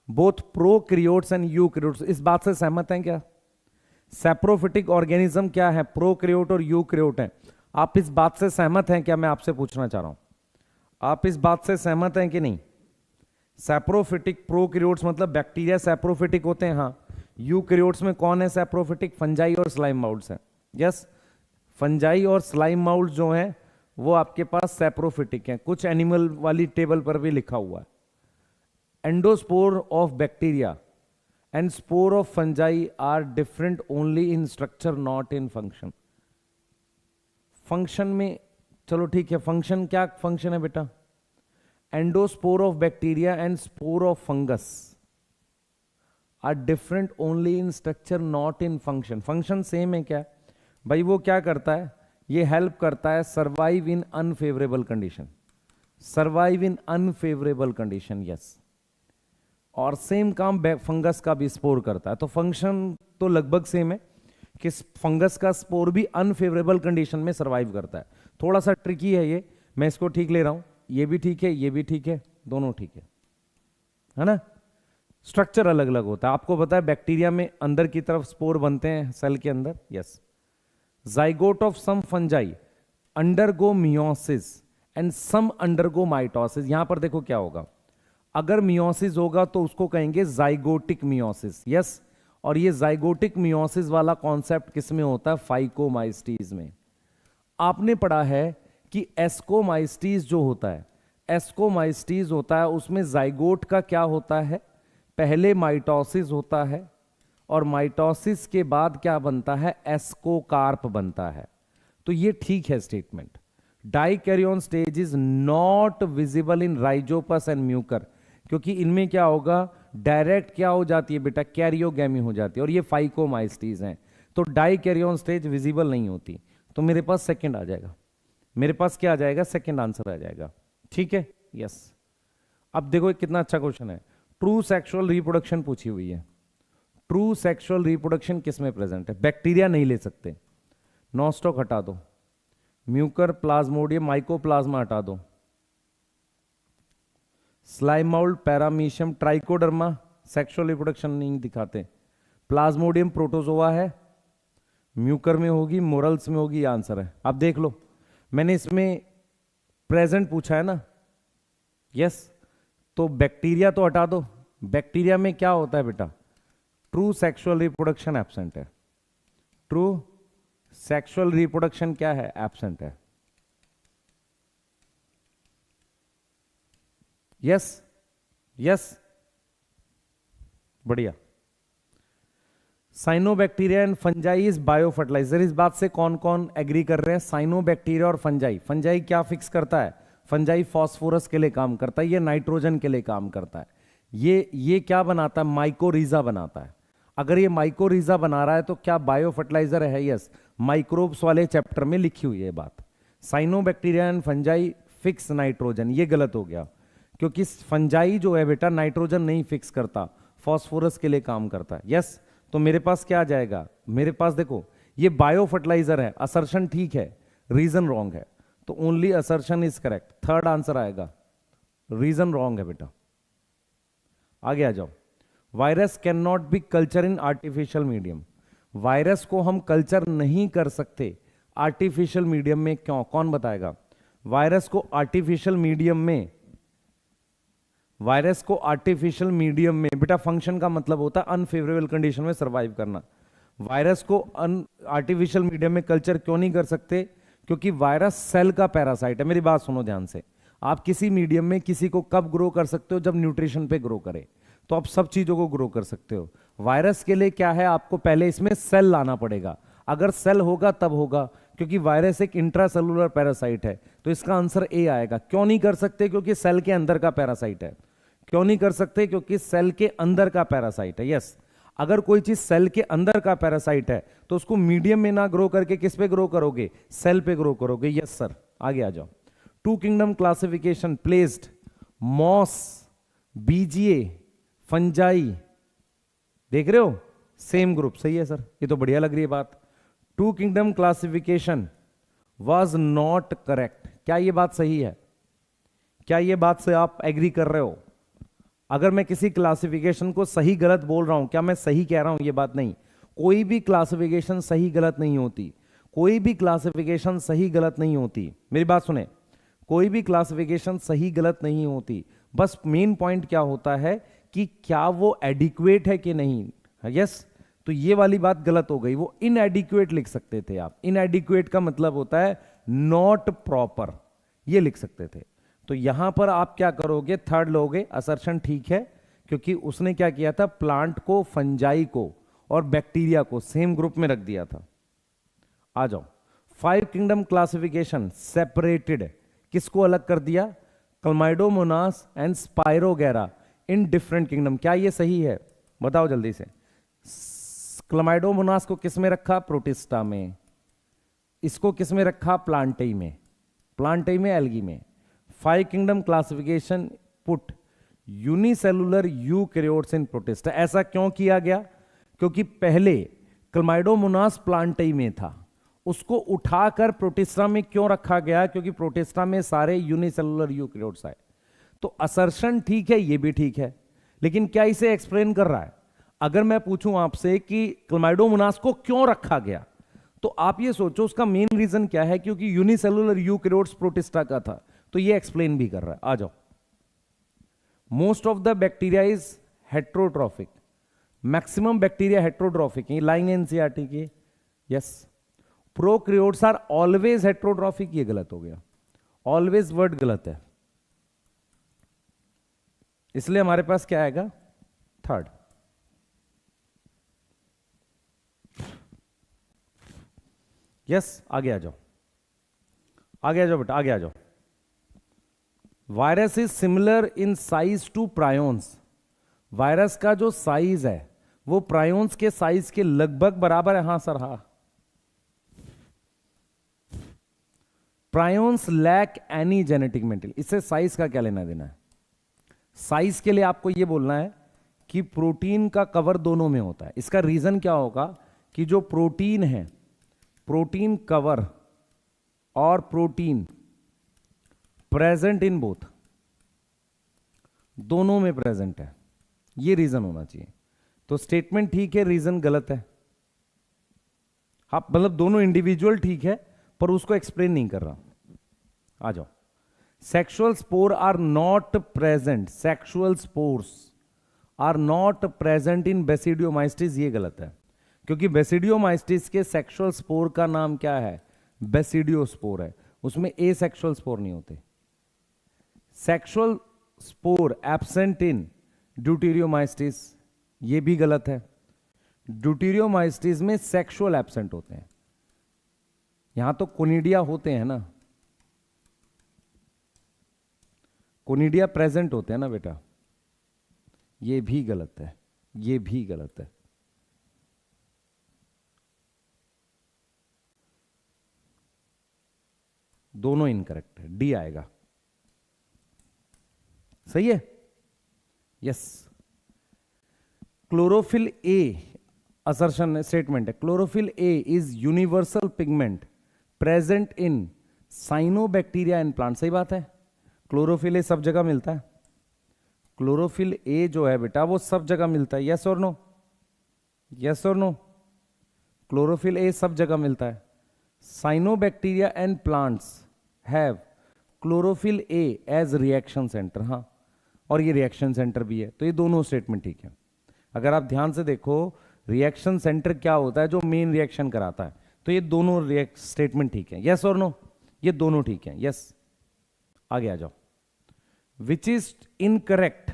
both prokaryotes and eukaryotes. इस बात से सहमत हैं क्या? सैप्रोफिटिक ऑर्गेनिज्म क्या है, प्रोकैरियोट और यूकैरियोट है। आप इस बात से सहमत हैं क्या, मैं आपसे पूछना चाह रहा हूं, आप इस बात से सहमत हैं कि नहीं? सैप्रोफिटिक, प्रोकैरियोट्स मतलब बैक्टीरिया सैप्रोफिटिक होते हैं। हाँ, यूकैरियोट्स में कौन है सैप्रोफिटिक? फंजाई और स्लाइम माउल्स हैं। यस, फंजाई और स्लाइम माउल्स जो हैं वो आपके पास सैप्रोफिटिक हैं। कुछ एनिमल वाली टेबल पर भी लिखा हुआ है। Endospore of bacteria, and spore of fungi are different only in structure, not in function. Function में चलो ठीक है, फंक्शन क्या फंक्शन है बेटा? Endospore of bacteria and spore of fungus are different only in structure, not in function. Function same है क्या भाई? वो क्या करता है? ये हेल्प करता है survive in unfavourable condition. Survive in unfavourable condition, yes. और सेम काम फंगस का भी स्पोर करता है. तो फंक्शन तो लगभग सेम है कि फंगस का स्पोर भी अनफेवरेबल कंडीशन में सर्वाइव करता है. थोड़ा सा ट्रिकी है ये, मैं इसको ठीक ले रहा हूं. ये भी ठीक है, ये भी ठीक है, दोनों ठीक है ना? स्ट्रक्चर अलग अलग होता है. आपको पता है बैक्टीरिया में अंदर की तरफ स्पोर बनते हैं सेल के अंदर, yes. Zygote of some fungi undergo meiosis and some undergo mitosis. यहां पर देखो क्या होगा, अगर मियोसिस होगा तो उसको कहेंगे जाइगोटिक मियोसिस, यस. और ये जाइगोटिक मियोसिस वाला कॉन्सेप्ट किस में होता है? फाइकोमाइस्टीज में. आपने पढ़ा है कि एस्कोमाइस्टीज जो होता है, एस्कोमाइस्टीज होता है, उसमें जाइगोट का क्या होता है? पहले माइटोसिस होता है और माइटोसिस के बाद क्या बनता है? एस्कोकार्प बनता है. तो ये ठीक है statement. Dikaryon stage is not visible in Rhizopus and Mucor, क्योंकि इनमें क्या होगा? डायरेक्ट क्या हो जाती है बेटा? कैरियोगैमी हो जाती है. और ये फाइकोमाइस्टीज हैं, तो डाइकैरियोन स्टेज विजिबल नहीं होती. तो मेरे पास सेकंड आ जाएगा. मेरे पास क्या आ जाएगा? सेकंड आंसर आ जाएगा. ठीक है, यस. अब देखो कितना अच्छा क्वेश्चन है. ट्रू सेक्सुअल रिप्रोडक्शन पूछी हुई है. ट्रू सेक्सुअल रिप्रोडक्शन किस में प्रेजेंट है? बैक्टीरिया नहीं ले सकते, नॉस्टॉक हटा दो, म्यूकर, प्लाज्मोडियम, माइकोप्लाज्मा हटा दो, स्लाइमाउल्ड, पैरामीशियम, ट्राइकोडर्मा सेक्सुअल रिप्रोडक्शन नहीं दिखाते. प्लाज्मोडियम प्रोटोजोआ है, म्यूकर में होगी, मोरल्स में होगी. आंसर है. अब देख लो, मैंने इसमें प्रेजेंट पूछा है ना, यस. तो बैक्टीरिया तो हटा दो. बैक्टीरिया में क्या होता है बेटा? ट्रू सेक्सुअल रिप्रोडक्शन एब्सेंट है. ट्रू सेक्सुअल रिप्रोडक्शन क्या है? एब्सेंट है. यस, यस, बढ़िया. Cyanobacteria and fungi is biofertiliser. इस बात से कौन कौन एग्री कर रहे हैं? साइनोबैक्टीरिया और फंजाई. फंजाई क्या फिक्स करता है? फंजाई फास्फोरस के लिए काम करता है, ये नाइट्रोजन के लिए काम करता है. ये क्या बनाता है? माइकोरीजा बनाता है. अगर ये माइकोरीजा बना रहा है तो क्या बायोफर्टिलाइजर है? यस. माइक्रोब्स वाले चैप्टर में लिखी हुई है बात. Cyanobacteria and fungi fix nitrogen. ये गलत हो गया, क्योंकि फंजाई जो है बेटा नाइट्रोजन नहीं फिक्स करता, फास्फोरस के लिए काम करता है. यस. तो मेरे पास क्या आ जाएगा? मेरे पास देखो ये बायो फर्टिलाइजर है. असर्शन ठीक है, रीजन रॉन्ग है. तो only assertion is correct. Third answer आएगा. रीजन रॉन्ग है बेटा. आगे आ जाओ. Virus can not be culture in artificial medium. Virus को हम कल्चर नहीं कर सकते आर्टिफिशियल मीडियम में. क्यों? कौन बताएगा? वायरस को आर्टिफिशियल मीडियम में, वायरस को आर्टिफिशियल मीडियम में बेटा, फंक्शन का मतलब होता है अनफेवरेबल कंडीशन में सरवाइव करना. वायरस को आर्टिफिशियल मीडियम में कल्चर क्यों नहीं कर सकते? क्योंकि वायरस सेल का पैरासाइट है. मेरी बात सुनो ध्यान से. आप किसी मीडियम में किसी को कब ग्रो कर सकते हो? जब न्यूट्रिशन पे ग्रो करे. तो आप सब चीजों को ग्रो कर सकते हो. वायरस के लिए क्या है? आपको पहले इसमें सेल लाना पड़ेगा. अगर सेल होगा तब होगा, क्योंकि वायरस एक इंट्रासेलुलर पैरासाइट है. तो इसका आंसर ए आएगा. क्यों नहीं कर सकते? क्योंकि सेल के अंदर का पैरासाइट है. क्यों नहीं कर सकते? क्योंकि सेल के अंदर का पैरासाइट है. यस. अगर कोई चीज सेल के अंदर का पैरासाइट है तो उसको मीडियम में ना ग्रो करके किस पे ग्रो करोगे? सेल पे ग्रो करोगे. Yes sir. आगे आ जाओ. Two kingdom classification placed moss, BGA, fungi. देख रहे हो? Same group. सही है सर, ये तो बढ़िया लग रही है बात. Two kingdom classification was not correct. क्या ये बात सही है? क्या ये बात से आप एग्री कर रहे हो? अगर मैं किसी क्लासिफिकेशन को सही गलत बोल रहा हूं, क्या मैं सही कह रहा हूं? ये बात नहीं. कोई भी क्लासिफिकेशन सही गलत नहीं होती. कोई भी क्लासिफिकेशन सही गलत नहीं होती. मेरी बात सुने. कोई भी क्लासिफिकेशन सही गलत नहीं होती. बस मेन पॉइंट क्या होता है कि क्या वो एडिक्वेट है कि नहीं. यस. तो ये वाली बात गलत हो गई. वो इनएडिक्वेट लिख सकते थे आप. इनएडिक्वेट का मतलब होता है नॉट प्रॉपर, ये लिख सकते थे. तो यहां पर आप क्या करोगे? थर्ड लोगे. असर्शन ठीक है क्योंकि उसने क्या किया था, प्लांट को, फंजाई को और बैक्टीरिया को सेम ग्रुप में रख दिया था। आ जाओ, 5 किंगडम क्लासिफिकेशन सेपरेटेड, किसको अलग कर दिया, Chlamydomonas and Spirogyra in different kingdom. क्या ये सही है, बताओ जल्दी से। क्लमाइडोमोनास को किस में रखा, प्रोटिस्टा में। इसको किस में रखा, प्लांटेई में, प्लांटेई में, एल्गी में। 5 kingdom classification put unicellular eukaryotes in Protista. ऐसा क्यों किया गया, क्योंकि पहले क्लमाइडोमोनास प्लांटेई में था, उसको उठाकर प्रोटिस्टा में क्यों रखा गया, क्योंकि प्रोटिस्टा में सारे यूनिसेलुलर यूकैरियोट्स आए। तो असर्शन ठीक है, ये भी ठीक है, लेकिन क्या इसे एक्सप्लेन कर रहा है। अगर मैं पूछूं आपसे कि क्लमाइडोमोनास को क्यों रखा गया, तो आप ये सोचो उसका मेन रीजन क्या है, क्योंकि यूनिसेलुलर यूकैरियोट्स प्रोटिस्टा का था, तो ये एक्सप्लेन भी कर रहा है। आ जाओ, most of the bacteria is heterotrophic, maximum bacteria heterotrophic है, लाइन एनसीईआरटी की। Yes, prokaryotes are always heterotrophic, ये गलत हो गया, ऑलवेज वर्ड गलत है, इसलिए हमारे पास क्या आएगा, थर्ड। यस, आगे आ जाओ, आगे आ जाओ बेटा, आगे आ जाओ। Virus is similar in size to prions. Virus का जो साइज है वो प्रायोन्स के साइज के लगभग बराबर है। हां सर, हां। Prions lack any genetic material. इससे साइज का क्या लेना देना है, साइज के लिए आपको यह बोलना है कि प्रोटीन का कवर दोनों में होता है। इसका रीजन क्या होगा कि जो प्रोटीन है, प्रोटीन कवर और प्रोटीन प्रेजेंट इन बोथ, दोनों में प्रेजेंट है, ये रीजन होना चाहिए। तो स्टेटमेंट ठीक है, रीजन गलत है। हाँ, मतलब दोनों इंडिविजुअल ठीक है, पर उसको एक्सप्लेन नहीं कर रहा। आ जाओ, sexual spore are not present, sexual spores are not present in Basidiomycetes, ये गलत है, क्योंकि बेसिडियोमाइस्टिस के सेक्सुअल स्पोर का नाम क्या है, बेसिडियोस्पोर है, उसमें ए सेक्सुअल स्पोर नहीं होते। सेक्सुअल स्पोर एब्सेंट इन ड्यूटेरियोमाइस्टिस, ये भी गलत है। ड्यूटेरियोमाइस्टिस में सेक्सुअल एब्सेंट होते हैं, यहां तो कोनिडिया होते हैं ना, कोनिडिया प्रेजेंट होते हैं ना बेटा, ये भी गलत है, ये भी गलत है। दोनों इनकरेक्ट है, डी आएगा। सही है, yes. Chlorophyll A, assertion statement है, chlorophyll A is universal pigment present in cyanobacteria and plant. सही बात है, क्लोरोफिल ए सब जगह मिलता है, क्लोरोफिल ए जो है बेटा वो सब जगह मिलता है। यस और नो, यस और नो, क्लोरोफिल ए सब जगह मिलता है। Cyanobacteria and plants have chlorophyll a as reaction centre. हाँ, और ये रिएक्शन सेंटर भी है, तो ये दोनों स्टेटमेंट ठीक है। अगर आप ध्यान से देखो, रिएक्शन सेंटर क्या होता है, जो मेन रिएक्शन कराता है, तो ये दोनों स्टेटमेंट ठीक है। यस और नो, ये दोनों ठीक है। यस, आगे आ जाओ। Which is incorrect,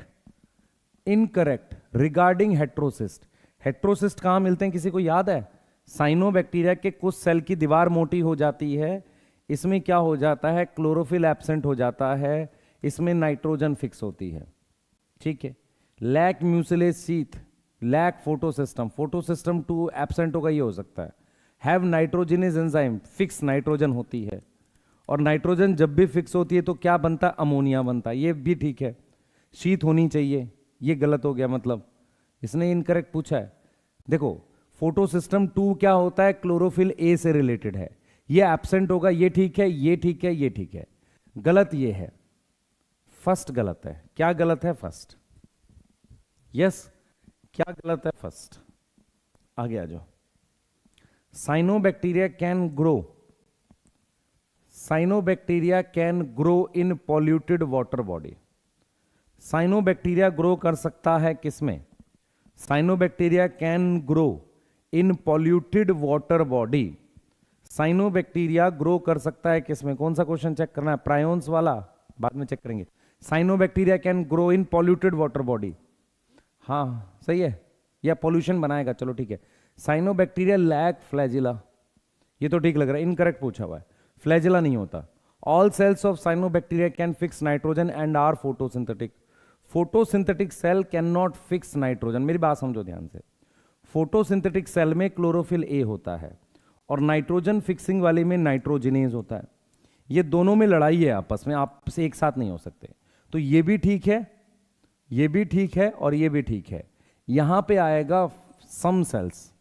incorrect regarding heterocyst. Heterocyst कहां मिलते हैं, किसी को याद है? साइनोबैक्टीरिया के कुछ सेल की दीवार मोटी हो जाती है, इसमें क्या हो जाता है, क्लोरोफिल एब्सेंट हो जाता है, इसमें नाइट्रोजन फिक्स होती है। ठीक है, lack mucilage sheath, lack photosystem, photosystem 2 absent होगा, ये हो सकता है। Have nitrogenase enzyme, fix nitrogen होती है, और नाइट्रोजन जब भी फिक्स होती है तो क्या बनता है, अमोनिया बनता है, ये भी ठीक है। शीत होनी चाहिए, ये गलत हो गया, मतलब इसने इनकरेक्ट पूछा है। देखो, फोटोसिस्टम 2 क्या होता है, क्लोरोफिल ए से रिलेटेड है, ये एब्सेंट होगा, ये ठीक है, ये ठीक है, ये ठीक है। गलत ये है, फर्स्ट गलत है। क्या गलत है, फर्स्ट। यस, क्या गलत है, फर्स्ट। आगे आ जाओ। Cyanobacteria can grow, cyanobacteria can grow in polluted water body. Cyanobacteria grow कर सकता है किसमें? Cyanobacteria can grow in polluted water body. Cyanobacteria grow कर सकता है किसमें? कौन सा क्वेश्चन चेक करना है, प्रायोन्स वाला बाद में चेक करेंगे। Cyanobacteria can grow in polluted water body. हाँ सही है, या पोल्यूशन बनाएगा, चलो ठीक है। साइनोबैक्टीरिया लैक फ्लैजिला, ये तो ठीक लग रहा है, इनकरेक्ट पूछा हुआ है, फ्लैजिला नहीं होता। All cells of cyanobacteria can fix nitrogen and are photosynthetic. Photosynthetic cell can not fix nitrogen, मेरी बात समझो ध्यान से। फोटोसिंथेटिक सेल में क्लोरोफिल ए होता है और नाइट्रोजन फिक्सिंग वाले में नाइट्रोजिनेज होता है। ये दोनों में लड़ाई है आपस में, आपसे एक साथ नहीं हो सकते। तो ये भी ठीक है, ये भी ठीक है और ये भी ठीक है। यहां पे आएगा सम सेल्स,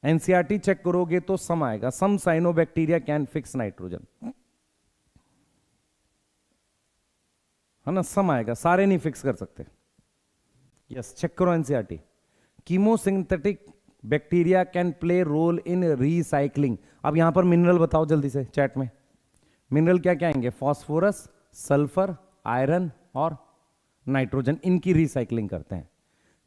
एनसीईआरटी चेक करोगे तो सम आएगा, some cyanobacteria can fix nitrogen, है ना, सम आएगा, सारे नहीं फिक्स कर सकते। यस, चेक करो NCERT. Chemosynthetic bacteria can play role in recycling. अब यहां पर मिनरल बताओ जल्दी से चैट में, मिनरल क्या क्या आएंगे? फास्फोरस, सल्फर, आयरन और नाइट्रोजन, इनकी रिसाइकलिंग करते हैं।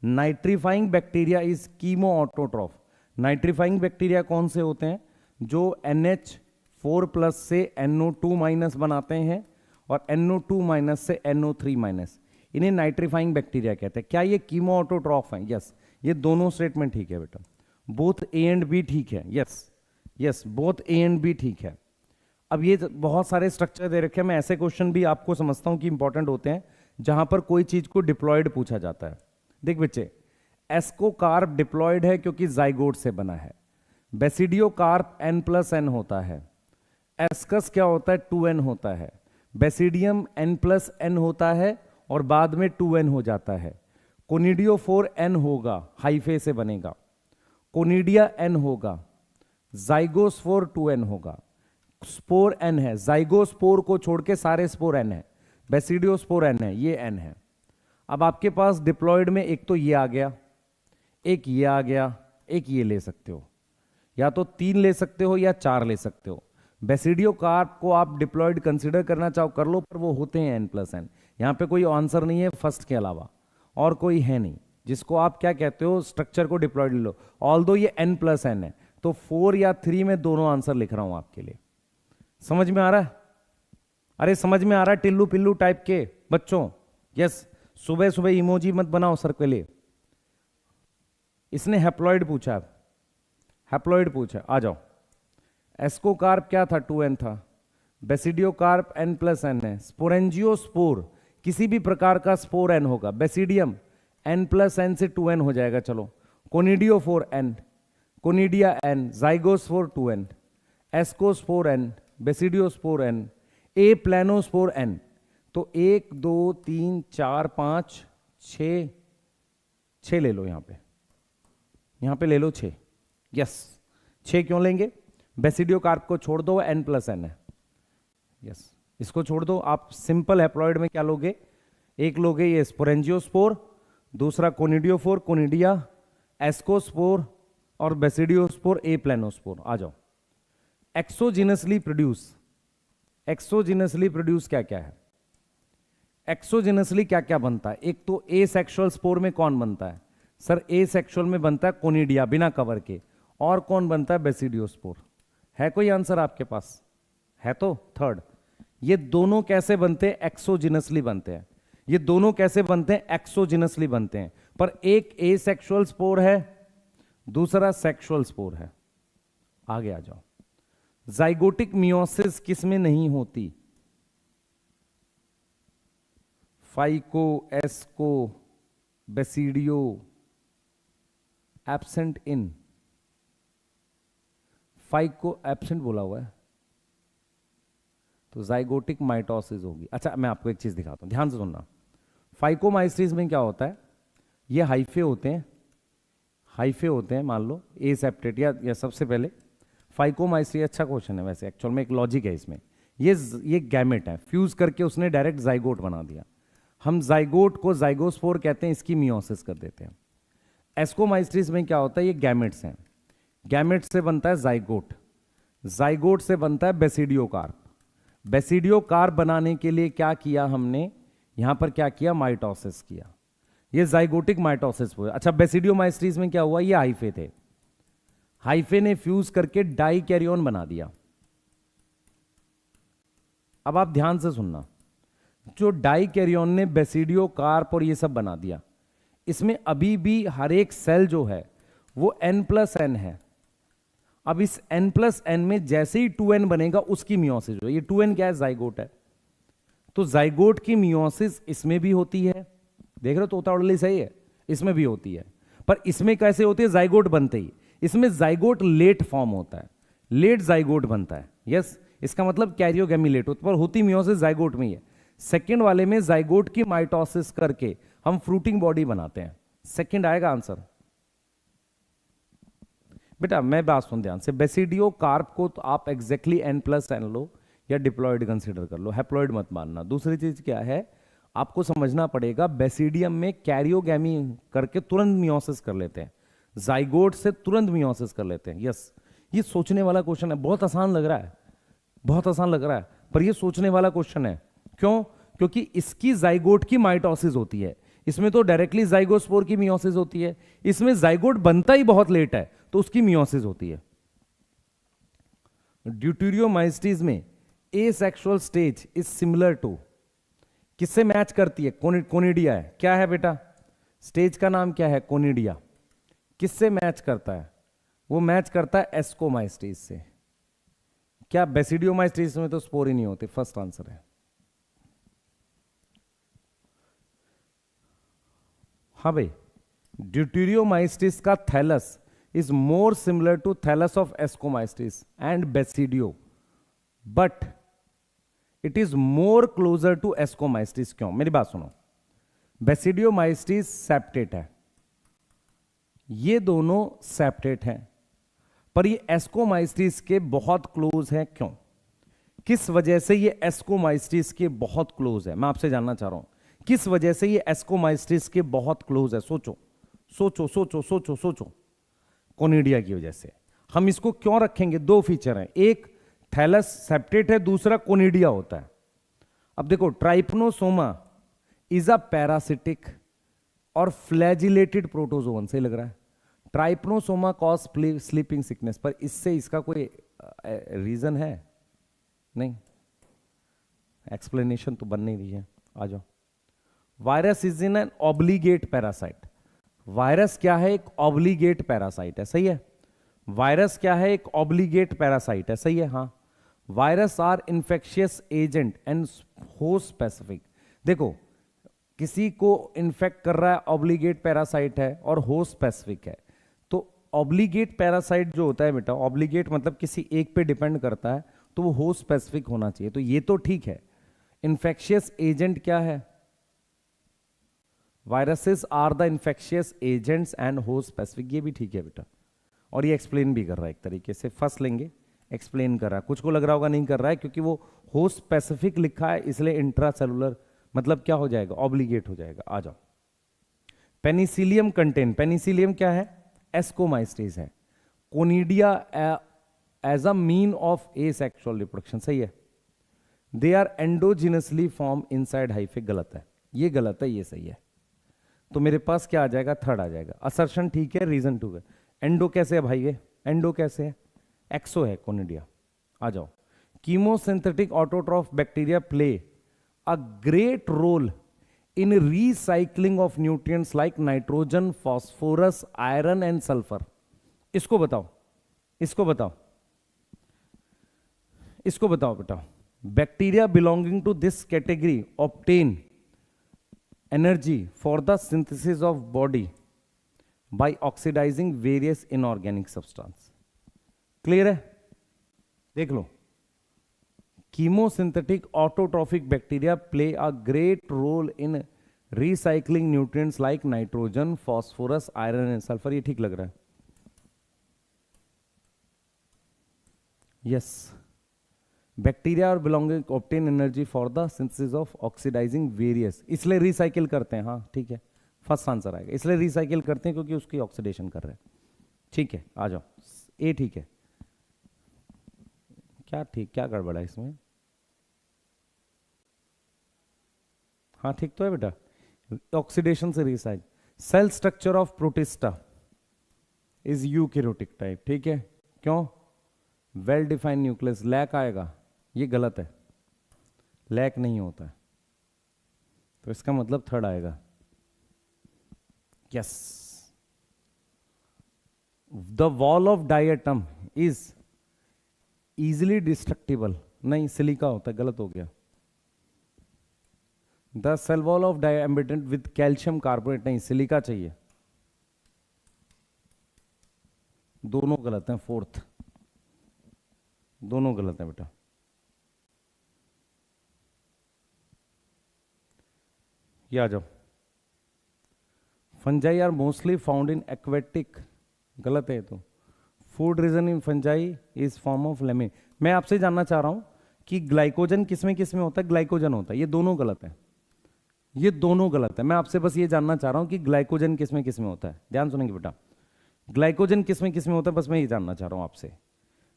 Nitrifying bacteria is chemo autotroph. Nitrifying bacteria कौन से होते हैं? जो NH4+ से NO2- बनाते हैं और NO2- से NO3-, इन्हें नाइट्रीफाइंग बैक्टीरिया कहते हैं। क्या ये कीमो ऑटोट्रॉफ हैं? यस, ये दोनों स्टेटमेंट ठीक है बेटा, बोथ ए एंड बी ठीक है। Yes yes, both a and b ठीक है। अब ये बहुत सारे स्ट्रक्चर दे रखे हैं, मैं ऐसे क्वेश्चन भी आपको समझता हूं कि इंपॉर्टेंट होते हैं जहां पर कोई चीज को डिप्लॉयड पूछा जाता है। देख बच्चे, एस्कोकार्प डिप्लॉयड है क्योंकि जाइगोट से बना है। बेसिडियोकार्प N+N होता है। एस्कस क्या होता है? 2N होता है। बेसिडियम N+N होता है और बाद में 2N हो जाता है। कोनिडियोफोर N होगा, हाइफे से बनेगा। कोनिडिया N होगा, जाइगोस्पोर 2N होगा। स्पोर N है, जाइगोस्पोर को छोड़ के सारे स्पोर N है। बेसिडियोस्पोर N है, ये N है। अब आपके पास डिप्लॉयड में एक तो ये आ गया, एक ये आ गया, एक ये ले सकते हो, या तो 3 ले सकते हो या 4 ले सकते हो। बेसिडियोकार्प को आप डिप्लॉयड कंसीडर करना चाहो कर लो, पर वो होते हैं N+N। यहां पे कोई आंसर नहीं है फर्स्ट के अलावा, और कोई है नहीं जिसको आप क्या कहते हो स्ट्रक्चर को डिप्लॉयड ले लो। ऑल्दो ये N+N है, तो 4 या 3 में दोनों आंसर लिख रहा हूं आपके लिए। समझ में आ रहा है? अरे समझ में आ रहा है टिल्लू पिल्लू टाइप के बच्चों? यस, सुबह सुबह इमोजी मत बनाओ सर के लिए। इसने हैप्लॉइड पूछा, हैप्लॉइड पूछा, आ जाओ। एस्कोकार्प क्या था? 2N था। बेसिडियोकार्प N+N है। स्पोरेंजियोस्पोर, किसी भी प्रकार का स्पोर N होगा। बेसिडियम N+N से 2N हो जाएगा, चलो। Conidiophore N, conidia N, zygospore 2N, ascospore N, basidiospore N, ए प्लानोस्पोर N। तो 1 2 3 4 5 6 ले लो, यहां पे ले लो 6। यस, 6 क्यों लेंगे? बेसिडियोकार्प को छोड़ दो, N+N है। यस, इसको छोड़ दो। आप सिंपल हैप्लॉइड में क्या लोगे? एक लोगे ये स्पोरेंजियोस्पोर, दूसरा कोनिडियोफोर, कोनिडिया, एस्कोस्पोर और बेसिडियोस्पोर, ए प्लानोस्पोर। आ जाओ। एक्सोजिनसली प्रोड्यूस, एक्सोजिनसली प्रोड्यूस क्या क्या है? एक्सोजिनसली क्या क्या बनता है? एक तो ए सेक्सुअल स्पोर में कौन बनता है? सर ए सेक्सुअल में बनता है कोनिडिया बिना कवर के, और कौन बनता है? बेसिडियोस्पोर। है कोई आंसर आपके पास? है तो थर्ड। ये दोनों कैसे बनते हैं? एक्सोजिनसली बनते हैं। ये दोनों कैसे बनते हैं? एक्सोजिनसली बनते हैं। पर एक ए सेक्सुअल स्पोर है, दूसरा सेक्सुअल स्पोर है। आगे आ जाओ। जाइगोटिक मियोसिस किस में नहीं होती? Phyco, Asco, Basidio, absent in. Phyco absent बोला हुआ है, तो जाइगोटिक माइटोसिस होगी। अच्छा, मैं आपको एक चीज दिखाता हूं, ध्यान से सुनना। फाइकोमाइसिस में क्या होता है? ये हाइफे होते हैं, हाइफे होते हैं, मान लो ए सेप्टेट या सबसे पहले फाइकोमाइसिस। अच्छा क्वेश्चन है वैसे, एक्चुअल में एक लॉजिक है इसमें। ये गैमेट है, फ्यूज करके उसने डायरेक्ट जाइगोट बना दिया। हम जाइगोट को जाइगोस्पोर कहते हैं, इसकी मियोसिस कर देते हैं। एस्कोमाइसिस में क्या होता है? ये गैमेट्स हैं, गैमेट से बनता है जाइगोट, जाइगोट से बनता है बेसिडियोकार्प। बेसिडियोकार्प बनाने के लिए क्या किया हमने? यहां पर क्या किया? माइटोसिस किया। ये जाइगोटिक माइटोसिस हुआ। अच्छा, बेसिडियोमाइसिस में क्या हुआ? ये हाइफे थे, हाइफे ने फ्यूज करके डाई कैरियन बना दिया। अब आप ध्यान से सुनना, जो डाई कैरियन ने बेसिडियोकार्प और ये सब बना दिया, इसमें अभी भी हर एक सेल जो है वो n+n है। अब इस n+n में जैसे ही 2n बनेगा उसकी मियोसिस हो, ये 2n क्या है, जाइगोट है। तो जाइगोट की मियोसिस इसमें भी होती है, देख रहे हो, तोता उड़ली सही है, इसमें भी होती है। पर इसमें कैसे होती है, जाइगोट बनते ही। इसमें जाइगोट लेट फॉर्म होता है, लेट जाइगोट बनता है। यस, इसका मतलब कैरियोगैमी लेट होता है, पर होती मियोसिस जाइगोट में ही है। सेकेंड वाले में जाइगोट की माइटोसिस करके हम फ्रूटिंग बॉडी बनाते हैं। सेकेंड आएगा आंसर। बेटा मैं बात सुन ध्यान से, बेसिडियो कार्प को तो आप एग्जैक्टली n+n लो या डिप्लॉयड कंसीडर कर लो, हैप्लॉयड मत मानना। दूसरी चीज क्या है, आपको समझना पड़ेगा, बेसिडियम में कैरियोगैमी करके तुरंत मियोसिस कर लेते हैं, जाइगोट से तुरंत मियोसिस कर लेते हैं। यस, ये सोचने वाला क्वेश्चन है, बहुत आसान लग रहा है, बहुत आसान लग रहा है, पर ये सोचने वाला क्वेश्चन है। क्यों? क्योंकि इसकी जाइगोट की माइटोसिस होती है, इसमें तो डायरेक्टली जाइगोस्पोर की मियोसिस होती है, इसमें जाइगोट बनता ही बहुत लेट है तो उसकी मियोसिस होती है। ड्यूटेरियोमाइस्टीज में asexual stage is similar to, किससे मैच करती है, कोनिडिया है। क्या है बेटा, स्टेज का नाम क्या है, कोनिडिया। किससे मैच करता है, वो मैच करता है एस्कोमाइस्टीज से। क्या बेसिडियोमाइस्टीज में तो स्पोर ही नहीं होते, फर्स्ट आंसर है। हाँ भाई, ड्यूटेरियोमाइस्टिस का thallus is more similar to thallus of ascomycetes and basidio, but it is more closer to ascomycetes. क्यों? मेरी बात सुनो, बेसिडियोमाइस्टिस सेप्टेट है, ये दोनों सेप्टेट हैं, पर ये एस्कोमाइस्टिस के बहुत क्लोज है। क्यों? किस वजह से ये एस्कोमाइस्टिस के बहुत क्लोज है, मैं आपसे जानना चाह रहा हूं, किस वजह से ये एस्कोमाइस्टिस के बहुत क्लोज है। सोचो सोचो सोचो सोचो सोचो। कोनिडिया की वजह से। हम इसको क्यों रखेंगे, दो फीचर हैं, एक थैलस सेप्टेट है, दूसरा कोनिडिया होता है। अब देखो, ट्राइपनोसोमा इज अ पैरासिटिक और फ्लैजिलेटेड प्रोटोजोन, सही लग रहा है। ट्राइपनोसोमा कॉज स्लीपिंग सिकनेस, पर इससे इसका कोई रीजन है नहीं, एक्सप्लेनेशन तो बन नहीं रही है। आ जाओ। Virus is in an obligate parasite. Virus क्या है, एक ऑब्लिगेट पैरासाइट है, सही है। वायरस क्या है, एक ऑब्लिगेट पैरासाइट है, सही है। हाँ, virus are infectious agent and host specific. देखो, किसी को इन्फेक्ट कर रहा है, ऑब्लिगेट पैरासाइट है और होस्ट स्पेसिफिक है। तो ऑब्लिगेट पैरासाइट जो होता है बेटा, ऑब्लिगेट मतलब किसी एक पे डिपेंड करता है, तो वो होस्ट स्पेसिफिक होना चाहिए। तो ये तो ठीक है। इन्फेक्शियस एजेंट क्या है, viruses are the infectious agents and host specific, ये भी ठीक है बेटा। और ये एक्सप्लेन भी कर रहा है एक तरीके से, फर्स्ट लेंगे, एक्सप्लेन कर रहा है। कुछ को लग रहा होगा नहीं कर रहा है, क्योंकि वो होस्ट स्पेसिफिक लिखा है, इसलिए इंट्रासेलुलर मतलब क्या हो जाएगा, ऑब्लिगेट हो जाएगा। आ जाओ। पेनिसिलियम कंटेन, पेनिसिलियम क्या है, एस्कोमाइस्टीज है। Conidia as a mean of asexual reproduction, सही है। They are endogenously form inside hyphae, गलत है, ये गलत है, ये सही है। तो मेरे पास क्या आ जाएगा, थर्ड आ जाएगा। असर्शन ठीक है, रीजन टू है। एंडो कैसे है भाई, ये एंडो कैसे है, एक्सो है कोनिडिया। आ जाओ। Chemosynthetic autotroph bacteria play a great role in recycling of nutrients like nitrogen, phosphorus, iron and sulphur. इसको बताओ, इसको बताओ, इसको बताओ बेटा। Bacteria belonging to this category obtain energy for the synthesis of body by oxidizing various inorganic substance. Clear है? देख लो, chemosynthetic autotrophic bacteria play a great role in recycling nutrients like nitrogen, phosphorus, iron and sulfur. ये ठीक लग रहा है, yes. Bacteria और belonging obtain energy for the synthesis of oxidising various, इसलिए recycle करते हैं। हाँ ठीक है, फर्स्ट आंसर आएगा, इसलिए रिसाइकिल करते हैं क्योंकि उसकी ऑक्सीडेशन कर रहे हैं। ठीक है, आ जाओ। ए ठीक है, क्या ठीक, क्या गड़बड़ा है इसमें, हाँ ठीक तो है बेटा, ऑक्सीडेशन से recycle. Cell structure of protista is eukaryotic type, ठीक है। क्यों? वेल डिफाइंड न्यूक्लियस, लैक आएगा, ये गलत है, लैक नहीं होता है, तो इसका मतलब थर्ड आएगा। Yes, the wall of diatom is easily destructible, नहीं सिलिका होता है, गलत हो गया। द सेल वॉल ऑफ डायम्बिटेंट विद कैल्शियम कार्बोनेट, नहीं सिलिका चाहिए, दोनों गलत हैं, फोर्थ दोनों गलत हैं बेटा। ये आ जाओ, fungi are mostly found in aquatic, गलत है तो। Food reason in fungi is form of lemin. मैं आपसे जानना चाह रहा हूं कि ग्लाइकोजन किसमें किसमें होता है, ग्लाइकोजन होता है, ये दोनों गलत है, ये दोनों गलत है। मैं आपसे बस ये जानना चाह रहा हूं कि ग्लाइकोजन किसमें किसमें होता है, ध्यान सुनेंगे बेटा, ग्लाइकोजन किसमें किसमें होता है, बस मैं ये जानना चाह रहा हूं आपसे।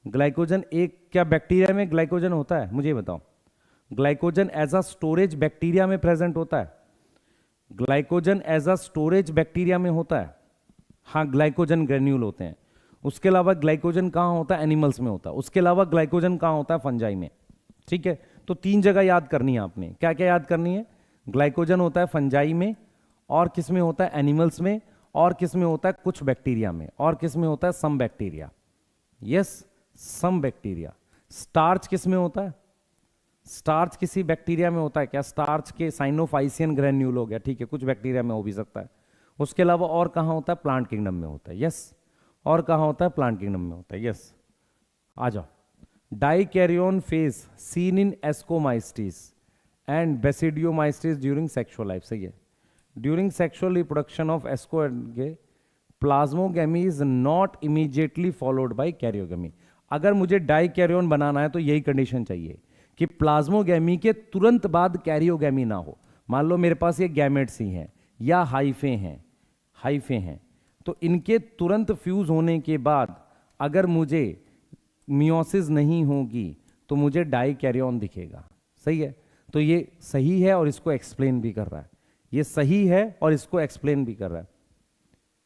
ग्लाइकोजन एक, क्या बैक्टीरिया में ग्लाइकोजन होता है, मुझे बताओ। Glycogen as a storage bacteria में प्रेजेंट होता है, glycogen as a storage bacteria में होता है, हाँ ग्लाइकोजन ग्रेन्यूल होते हैं। उसके अलावा ग्लाइकोजन कहाँ होता है, एनिमल्स में होता है। उसके अलावा ग्लाइकोजन कहाँ होता है, फंजाई में। ठीक है, तो 3 जगह याद करनी है आपने, क्या क्या याद करनी है, ग्लाइकोजन होता है फंजाई में, और किस में होता है, एनिमल्स में, और किस में होता है, कुछ बैक्टीरिया में, और किस में होता है, some bacteria. Yes, some bacteria. Starch किस में होता है, स्टार्च किसी बैक्टीरिया में होता है क्या, स्टार्च के साइनोफाइसियन ग्रेन्यूल हो गया, ठीक है, कुछ बैक्टीरिया में हो भी सकता है। उसके अलावा और कहाँ होता है, प्लांट किंगडम में होता है। यस, और कहाँ होता है, प्लांट किंगडम में होता है। यस, आ जाओ। Dikaryon phase seen in Ascomycetes and Basidiomycetes during sexual life, सही है। During sexual reproduction of Asco plasmogamy is not immediately followed by karyogamy. अगर मुझे डाइकैरियोन बनाना है तो यही कंडीशन चाहिए कि प्लाज्मोगेमी के तुरंत बाद कैरियोगेमी ना हो। मान लो मेरे पास ये गैमेट्स ही हैं या हाइफे हैं, तो इनके तुरंत फ्यूज होने के बाद अगर मुझे मियोसिस नहीं होगी तो मुझे डाइकैरियोन दिखेगा, सही है। तो ये सही है और इसको एक्सप्लेन भी कर रहा है, ये सही है और इसको एक्सप्लेन भी कर रहा है।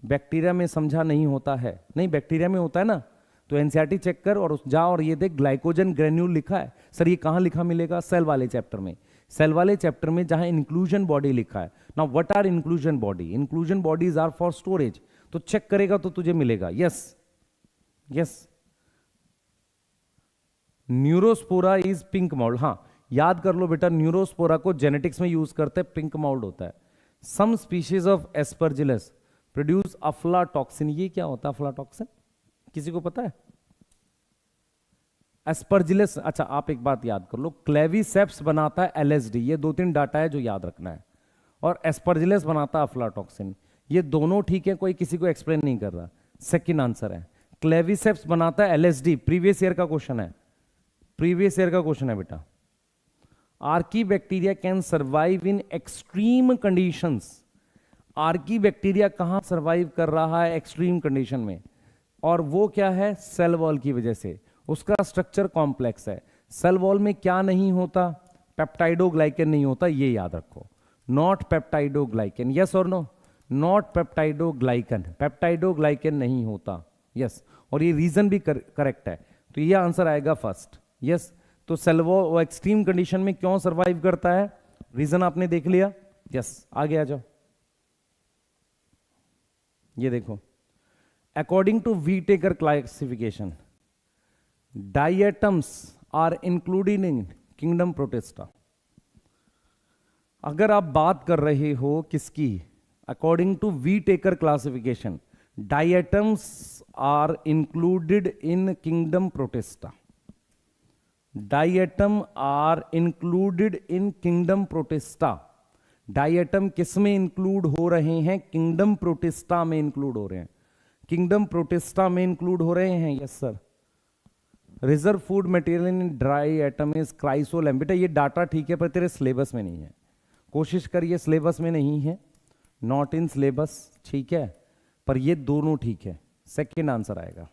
बैक्टीरिया में समझा नहीं होता है, नहीं बैक्टीरिया में होता है ना, तो एनसीईआरटी चेक कर और जा और ये देख ग्लाइकोजन ग्रेन्यूल लिखा है। सर ये कहां लिखा मिलेगा, सेल वाले चैप्टर में, सेल वाले चैप्टर में जहां इंक्लूजन बॉडी लिखा है। Now what are inclusion body, inclusion bodies are for storage, तो चेक करेगा तो तुझे मिलेगा। Yes yes, neurospora is pink mould, हाँ याद कर लो बेटा, न्यूरोस्पोरा को जेनेटिक्स में यूज करते हैं, पिंक माउल्ड होता है। Some species of aspergillus produce aflatoxin, ये क्या होता है अफ्लाटॉक्सिन, किसी को पता है? एस्परजिलस, अच्छा आप एक बात याद कर लो, क्लेविसेप्स बनाता है एलएसडी, ये 2-3 डाटा है जो याद रखना है, और एस्परजिलस बनाता है अफ्लाटॉक्सिन, ये दोनों ठीक है, कोई किसी को एक्सप्लेन नहीं कर रहा। सेकंड आंसर है क्लेविसेप्स बनाता है एलएसडी, प्रीवियस ईयर का क्वेश्चन है, प्रीवियस ईयर का क्वेश्चन है बेटा। Archie bacteria can survive in extreme conditions, Archie bacteria कहां सर्वाइव कर रहा है, एक्सट्रीम कंडीशन में, और वो क्या है, सेल वॉल की वजह से, उसका स्ट्रक्चर कॉम्प्लेक्स है। सेल वॉल में क्या नहीं होता, पेप्टाइडोग्लाइकन नहीं होता, ये याद रखो, नॉट पेप्टाइडोग्लाइकन, यस और नो, नॉट पेप्टाइडोग्लाइकन, पेप्टाइडोग्लाइकन नहीं होता, यस, और ये रीजन भी करेक्ट है, तो ये आंसर आएगा फर्स्ट। यस, तो सेल वॉल एक्सट्रीम कंडीशन में क्यों सर्वाइव करता है, रीजन आपने देख लिया। यस, आगे आ जाओ, ये देखो, according to Whittaker classification, diatoms are included in kingdom protista। अगर आप बात कर रहे हो किसकी, according to Whittaker classification, diatoms are included in kingdom protista, diatom are included in kingdom protista। Diatom किस में इंक्लूड हो रहे हैं, किंगडम प्रोटिस्टा में इंक्लूड हो रहे हैं, किंगडम प्रोटिस्टा में इंक्लूड हो रहे हैं। Yes sir, reserve food material in diatom is chrysolaminarin, बेटा ये डाटा ठीक है पर तेरे सिलेबस में नहीं है, कोशिश करिए सिलेबस में नहीं है, नॉट इन सिलेबस, ठीक है, पर ये दोनों ठीक है, सेकेंड आंसर आएगा।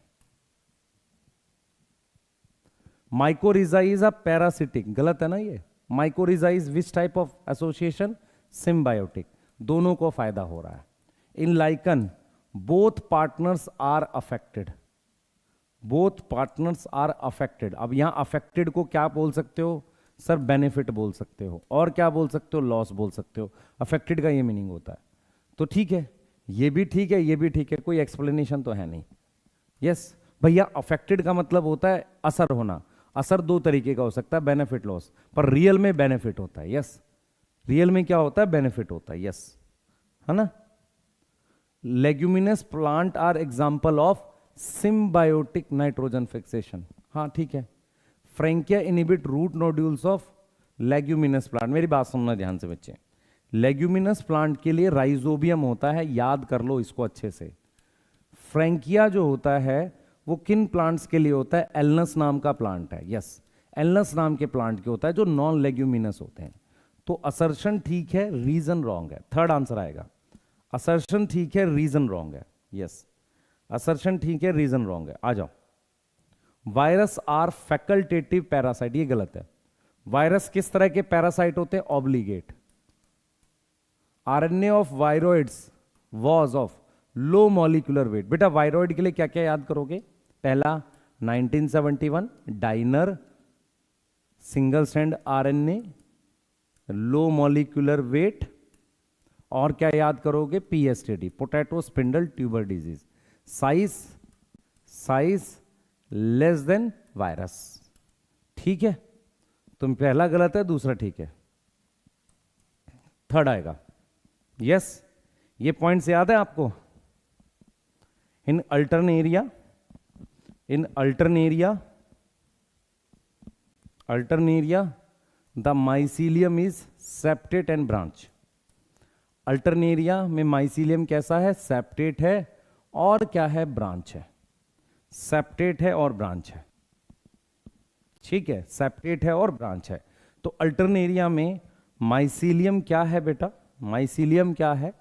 माइकोरिजा इज अ पैरासिटिक, गलत है ना ये, mycorrhiza is which type of association, symbiotic, दोनों को फायदा हो रहा है। In lichen both partners are affected, both partners are affected. अब यहां अफेक्टेड को क्या बोल सकते हो सर, बेनिफिट बोल सकते हो, और क्या बोल सकते हो, लॉस बोल सकते हो, अफेक्टेड का ये मीनिंग होता है। तो ठीक है, ये भी ठीक है, ये भी ठीक है, कोई एक्सप्लेनेशन तो है नहीं। यस भैया, अफेक्टेड का मतलब होता है असर होना। असर दो तरीके का हो सकता है, बेनिफिट लॉस, पर रियल में बेनिफिट होता है। यस, रियल में क्या होता है, बेनिफिट होता है। यस, है ना। Leguminous plant are example of symbiotic nitrogen fixation. हाँ ठीक है। Frankia inhibit root nodules of leguminous plant. मेरी बात सुनना ध्यान से बच्चे, लेग्यूमिनस प्लांट के लिए राइजोबियम होता है, याद कर लो इसको अच्छे से। फ्रेंकिया जो होता है वो किन प्लांट्स के लिए होता है, एलनस नाम का प्लांट है। यस, एलनस नाम के प्लांट के होता है जो नॉन लेग्यूमिनस होते हैं। तो असर्शन ठीक है, रीजन रॉन्ग है। थर्ड आंसर आएगा, असर्शन ठीक है, रीजन रॉन्ग है। यस, असर्शन ठीक है, रीजन रॉन्ग है। आ जाओ, वायरस आर फैकल्टेटिव पैरासाइट, ये गलत है। वायरस किस तरह के पैरासाइट होते हैं, obligate. RNA of viroids was of low molecular weight. बेटा वायरोइड के लिए क्या क्या याद करोगे, पहला 1971 Diener single strand RNA, low molecular weight, और क्या याद करोगे, PSTD, potato spindle tuber disease, size less than virus. ठीक है, तुम पहला गलत है, दूसरा ठीक है, थर्ड आएगा। यस, ये पॉइंट्स याद है आपको। In Alternaria the mycelium is septate and branch. Alternaria में माइसीलियम कैसा है, सेप्टेट है, और क्या है, ब्रांच है। सेप्टेट है और ब्रांच है। ठीक है, सेप्टेट है और ब्रांच है। तो अल्टरनेरिया में माइसीलियम क्या है बेटा, माइसीलियम क्या है,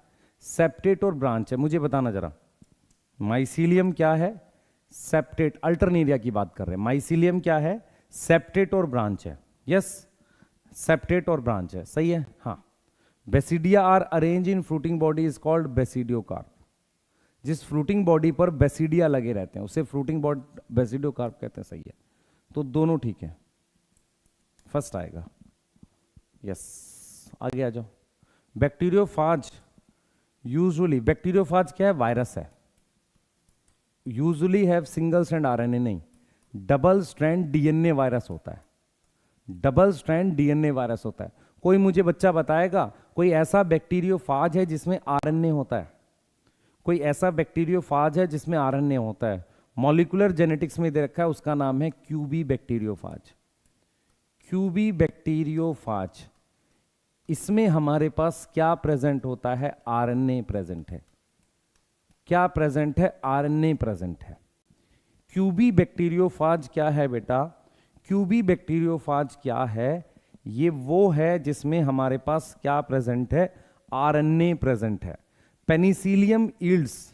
सेप्टेट और ब्रांच है। मुझे बताना जरा, माइसीलियम क्या है, सेप्टेट, अल्टरनेरिया की बात कर रहे हैं। माइसीलियम क्या है, सेप्टेट और ब्रांच है। यस, सेप्टेट और ब्रांच है, सही है। हाँ, basidia are arrange in fruiting body is called basidiocarp. जिस फ्रूटिंग बॉडी पर बेसिडिया लगे रहते हैं उसे फ्रूटिंग बॉडी बेसिडियोकार्प कहते हैं, सही है। तो दोनों ठीक है, फर्स्ट आएगा। यस, आगे आ जाओ। बैक्टीरियोफाज यूजुअली, बैक्टीरियोफाज क्या है, वायरस है। Usually have single strand RNA नहीं, डबल स्ट्रैंड डीएनए वायरस होता है। डबल स्ट्रैंड डीएनए वायरस होता है। कोई मुझे बच्चा बताएगा कोई ऐसा बैक्टीरियोफाज है जिसमें आरएनए होता है, कोई ऐसा बैक्टीरियोफाज है जिसमें आरएनए होता है। मॉलिक्यूलर जेनेटिक्स में दे रखा है, उसका नाम है क्यूबी बैक्टीरियोफाज। क्यूबी बैक्टीरियोफाज, इसमें हमारे पास क्या प्रेजेंट होता है, आरएनए प्रेजेंट है। क्या प्रेजेंट है, आरएनए प्रेजेंट है। क्यूबी बैक्टीरियोफाज क्या है बेटा, क्यूबी बैक्टीरियोफाज क्या है, ये वो है जिसमें हमारे पास क्या प्रेजेंट है, आरएनए प्रेजेंट है। Penicillium yields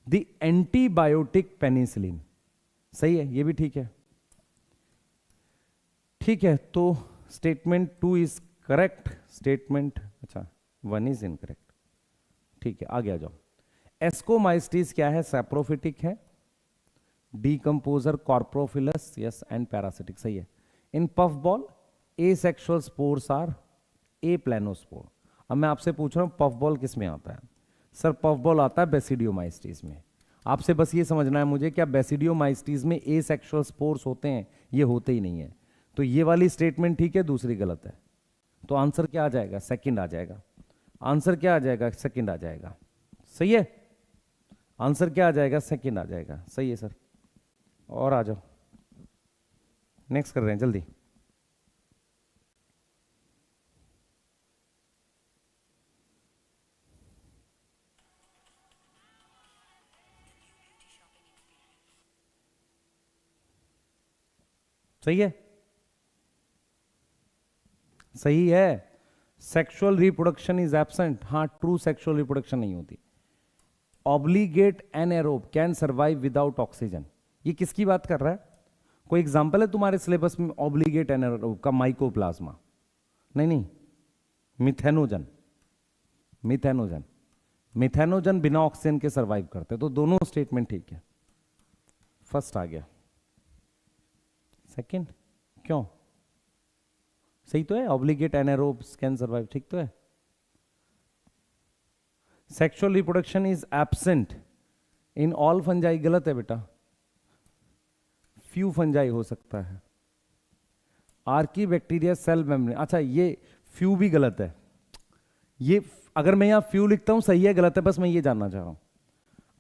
the antibiotic penicillin, सही है, ये भी ठीक है। ठीक है, तो स्टेटमेंट 2 इज करेक्ट, स्टेटमेंट, अच्छा 1 इज इनकरेक्ट। ठीक है, आगे आ जाओ। एस्कोमाइस्टिस क्या है, सैप्रोफिटिक है, decomposer coprophilous, yes, and parasitic, सही है। In puff ball asexual spores are aplanospore. अब मैं आपसे पूछ रहा हूं पफ बॉल किस में आता है, सर पफ बॉल आता है बेसिडियोमाइस्टिस में। आपसे बस ये समझना है मुझे, क्या बेसिडियोमाइस्टिस में एसेक्सुअल स्पोर्स होते हैं, ये होते ही नहीं है। तो ये वाली स्टेटमेंट ठीक है, दूसरी गलत है। तो आंसर क्या आ जाएगा, सेकंड आ जाएगा। आंसर क्या आ जाएगा, सेकंड आ जाएगा, सही है। आंसर क्या आ जाएगा, सेकंड आ जाएगा, सही है सर। और आ जाओ, नेक्स्ट कर रहे हैं जल्दी। सही है, सही है। सेक्सुअल रिप्रोडक्शन इज एब्सेंट, हाँ, ट्रू सेक्सुअल रिप्रोडक्शन नहीं होती। Obligate anaerobe can survive without oxygen, ये किसकी बात कर रहा है, कोई एग्जांपल है तुम्हारे सिलेबस में ऑब्लिगेट एनाएरोब का, माइकोप्लाज्मा, नहीं, मिथेनोजन, मिथेनोजन बिना ऑक्सीजन के सर्वाइव करते, तो दोनों स्टेटमेंट ठीक है। फर्स्ट आ गया, सेकंड क्यों, सही तो है, ऑब्लिगेट एनाएरोब्स कैन सर्वाइव, ठीक तो है। Sexual reproduction is absent in all fungi, गलत है बेटा, फ्यू फंजाई हो सकता है। आर्की बैक्टीरिया सेल मेम्ब्रेन, अच्छा ये फ्यू भी गलत है, ये अगर मैं यहां फ्यू लिखता हूं सही है गलत है, बस मैं ये जानना चाह रहा हूं।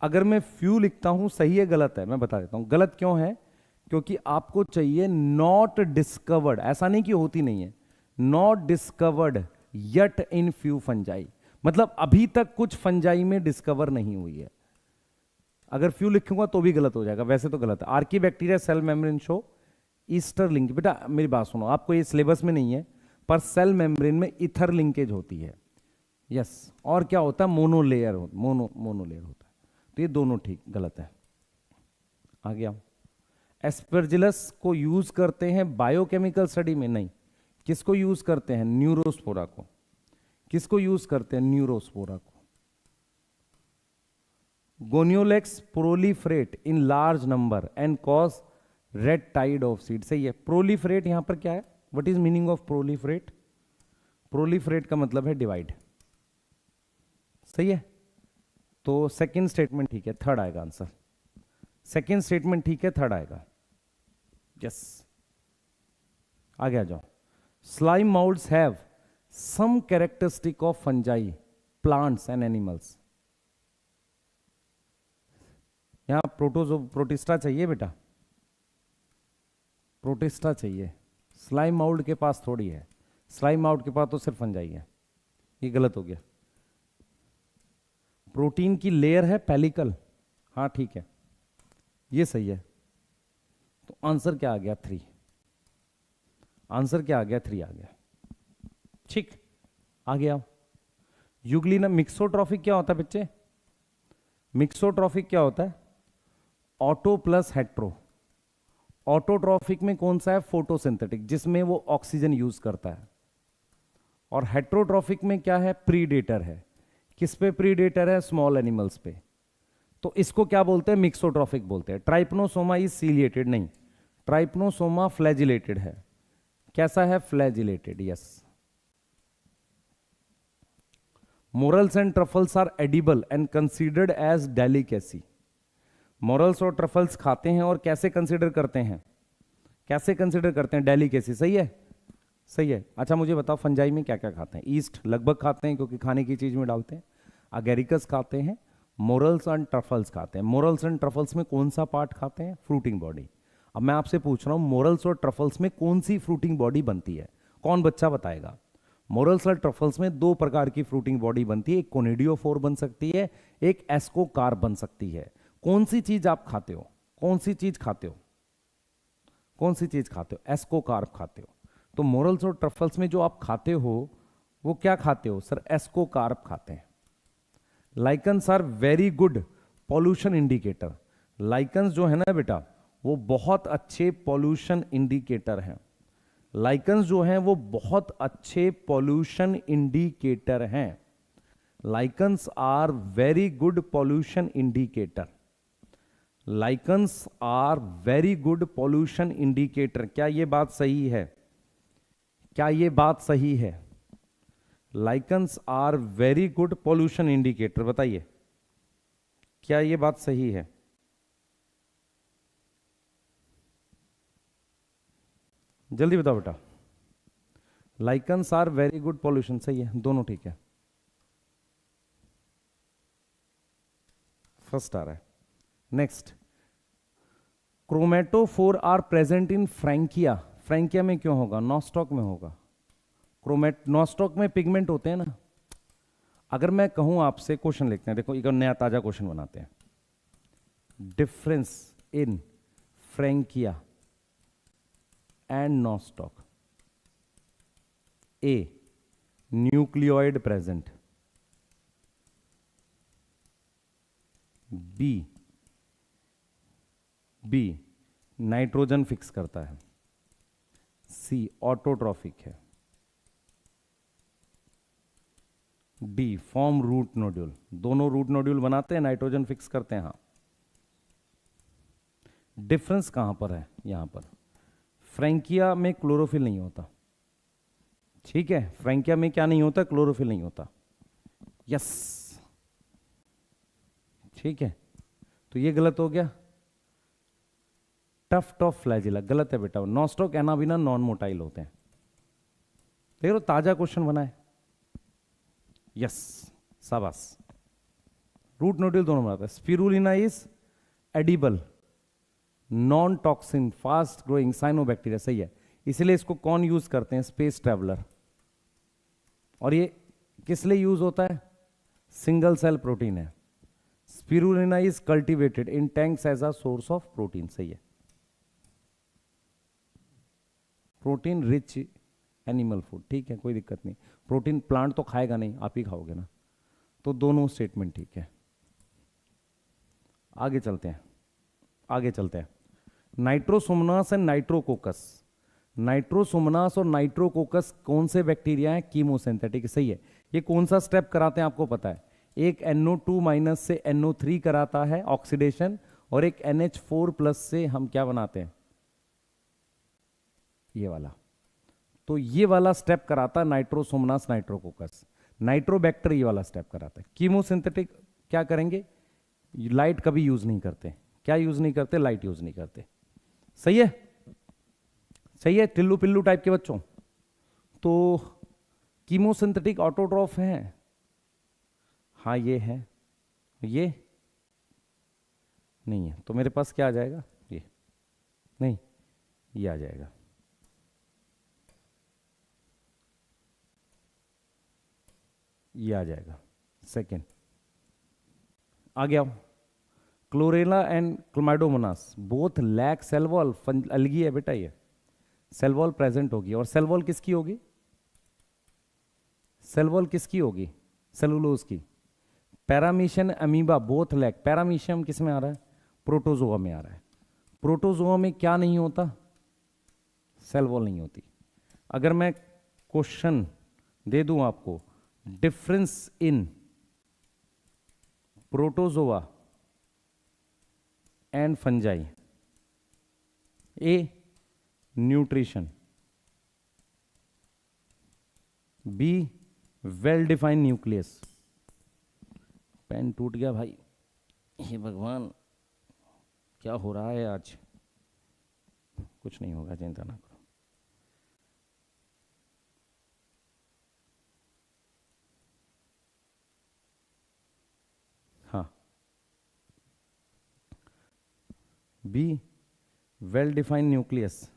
अगर मैं फ्यू लिखता हूं सही है गलत है, मैं बता देता हूं गलत क्यों है, क्योंकि आपको चाहिए नॉट डिस्कवर्ड, ऐसा नहीं कि होती नहीं है, not discovered yet in few fungi, मतलब अभी तक कुछ फंजाई में डिस्कवर नहीं हुई है। अगर फ्यू लिखूंगा तो भी गलत हो जाएगा, वैसे तो गलत है। Archaebacteria cell membrane show ester link, बेटा मेरी बात सुनो, आपको ये सिलेबस में नहीं है, पर सेल मेम्ब्रेन में इथर लिंकेज होती है, यस। और क्या होता है, मोनोलेयर मोनोलेयर होता है, तो ये दोनों ठीक गलत है। आगे आओ। एस्परजिलस को यूज करते हैं बायोकेमिकल स्टडी में, नहीं। किसको यूज करते हैं, न्यूरोस्पोरा को। किसको यूज करते हैं, न्यूरोस्पोरा को। Gonyaulax proliferate in large number and cause red tide of seed, सही है। प्रोलीफरेट यहां पर क्या है, what is meaning of proliferate, proliferate का मतलब है डिवाइड, सही है। तो सेकंड स्टेटमेंट ठीक है, थर्ड आएगा आंसर, सेकंड स्टेटमेंट ठीक है, थर्ड आएगा, यस। आगे आ जाओ। Slime moulds have some characteristic of fungi, plants and animals. यहां प्रोटिस्टा चाहिए बेटा, प्रोटिस्टा चाहिए, स्लाइम माउल्ड के पास थोड़ी है, स्लाइम माउल्ड के पास तो सिर्फ फंजाई है, ये गलत हो गया। प्रोटीन की लेयर है पेलिकल, हाँ ठीक है, ये सही है। तो आंसर क्या आ गया, 3। आंसर क्या आ गया, 3 आ गया, ठीक। आ गया। यूग्लिना मिक्सोट्रॉफिक क्या होता है बच्चे, मिक्सोट्रॉफिक क्या होता है, ऑटो प्लस हेट्रो। ऑटोट्रॉफिक में कौन सा है, फोटोसिंथेटिक, जिसमें वो ऑक्सीजन यूज करता है। और हेट्रोट्रॉफिक में क्या है, प्रीडेटर है। किस पे प्रीडेटर है, स्मॉल एनिमल्स पे। तो इसको क्या बोलते हैं, मिक्सोट्रॉफिक बोलते हैं। ट्राइपनोसोमा इज सीलिएटेड, नहीं, ट्राइपनोसोमा फ्लैजिलेटेड है। कैसा है, flagellated, yes. Morels and truffles are edible and considered as delicacy. Morels और ट्रफल्स खाते हैं और कैसे कंसीडर करते हैं, कैसे कंसीडर करते हैं, डेलिकेसी, सही है, सही है। अच्छा मुझे बताओ फंजाई में क्या क्या खाते हैं, ईस्ट लगभग खाते हैं क्योंकि खाने की चीज में डालते हैं, अगेरिकस खाते हैं, मोरल्स एंड ट्रफल्स खाते हैं। मोरल्स एंड ट्रफल्स में कौन सा पार्ट खाते हैं, फ्रूटिंग बॉडी। अब मैं आपसे पूछ रहा हूं मोरल्स और ट्रफल्स में कौन सी फ्रूटिंग बॉडी बनती है, कौन बच्चा बताएगा। मोरल्स और ट्रफल्स में 2 प्रकार की फ्रूटिंग बॉडी बनती है, एक कोनिडियोफोर बन सकती है, एक एस्कोकार्प बन सकती है। कौन सी चीज आप खाते हो, कौन सी चीज खाते हो, कौन सी चीज खाते हो, एस्कोकार्प खाते हो। तो मोरल्स और ट्रफल्स में जो आप खाते हो वो क्या खाते हो सर, एस्कोकार्प खाते हैं। Lichens are very good pollution indicator. Lichens जो है ना बेटा वो बहुत अच्छे पॉल्यूशन इंडिकेटर हैं। लाइकन्स जो हैं वो बहुत अच्छे पॉल्यूशन इंडिकेटर हैं। Lichens are very good pollution indicator. Lichens are very good pollution indicator. क्या ये बात सही है, क्या ये बात सही है, lichens are very good pollution indicator, बताइए क्या ये बात सही है। जल्दी बताओ बेटा, lichens are very good pollution, सही है, दोनों ठीक है, फर्स्ट आ रहा है। Next, chromatophore are present in frankia. Frankia में क्यों होगा, नॉस्टॉक में होगा। नॉस्टॉक में पिगमेंट होते हैं ना। अगर मैं कहूं आपसे, क्वेश्चन लिखते हैं, देखो एक नया ताजा क्वेश्चन बनाते हैं। Difference in frankia and nostoc. A, nucleoid present. B nitrogen fix करता है। सी ऑटोट्रॉफिक है। D form root nodule. दोनों रूट नोड्यूल बनाते हैं, नाइट्रोजन फिक्स करते हैं। हाँ, डिफरेंस कहां पर है, यहां पर फ्रैंकिया में क्लोरोफिल नहीं होता, ठीक है। फ्रैंकिया में क्या नहीं होता, क्लोरोफिल नहीं होता, यस। ठीक है, तो ये गलत हो गया। टफ्ट ऑफ फ्लैजिला गलत है बेटा, नॉस्टॉक एनाबिना नॉन मोटाइल होते हैं। देख लो ताजा क्वेश्चन बना है। यस, शाबाश। रूट नोड्यूल दोनों बनाता है। Spirulina is edible, non toxin, fast growing cyanobacteria, सही है। इसलिए इसको कौन यूज करते हैं? Space traveller. और ये किस लिए यूज होता है? सिंगल सेल प्रोटीन है। Spirulina is cultivated in tanks as a source of protein, सही है। प्रोटीन रिच एनिमल फूड, ठीक है, कोई दिक्कत नहीं। प्रोटीन प्लांट तो खाएगा नहीं, आप ही खाओगे ना, तो दोनों स्टेटमेंट ठीक है। आगे चलते हैं, आगे चलते हैं। नाइट्रोसोमनास एंड नाइट्रोकोकस। नाइट्रोसोमनास और नाइट्रोकोकस कौन से बैक्टीरिया हैं? कीमोसिंथेटिक, सही है। ये कौन सा स्टेप कराते हैं आपको पता है? एक NO2 माइनस से NO3 कराता है ऑक्सीडेशन, और एक NH4 प्लस से हम क्या बनाते हैं? ये वाला। तो ये वाला स्टेप कराता है नाइट्रोसोमनास नाइट्रोकोकस। नाइट्रोबैक्टर ये वाला स्टेप कराता है। कीमोसिंथेटिक क्या करेंगे? लाइट कभी यूज नहीं करते। क्या यूज नहीं करते? लाइट यूज नहीं करते। सही है, सही है टिल्लू पिल्लू टाइप के बच्चों। तो कीमोसिंथेटिक ऑटोट्रॉफ है, हाँ ये है, ये नहीं है, तो मेरे पास क्या आ जाएगा? ये नहीं, ये आ जाएगा। ये आ जाएगा सेकेंड। आगे आओ। Chlorella and Chlamydomonas both lack cell wall, algae है बेटा, ये सेल वॉल प्रेजेंट होगी। और सेल वॉल किसकी होगी? सेल वॉल किसकी होगी? सेलुलोज की। पैरामीशियन अमीबा बोथ लैक। पैरामीशियम किस में आ रहा है? प्रोटोजोआ में आ रहा है। प्रोटोजोआ में क्या नहीं होता? सेल वॉल नहीं होती। अगर मैं क्वेश्चन दे दूं आपको, difference in protozoa and fungi, A nutrition, B well defined nucleus. Pen टूट गया भाई, हे भगवान क्या हो रहा है आज? कुछ नहीं होगा, चिंता ना करो। हाँ, B well defined nucleus,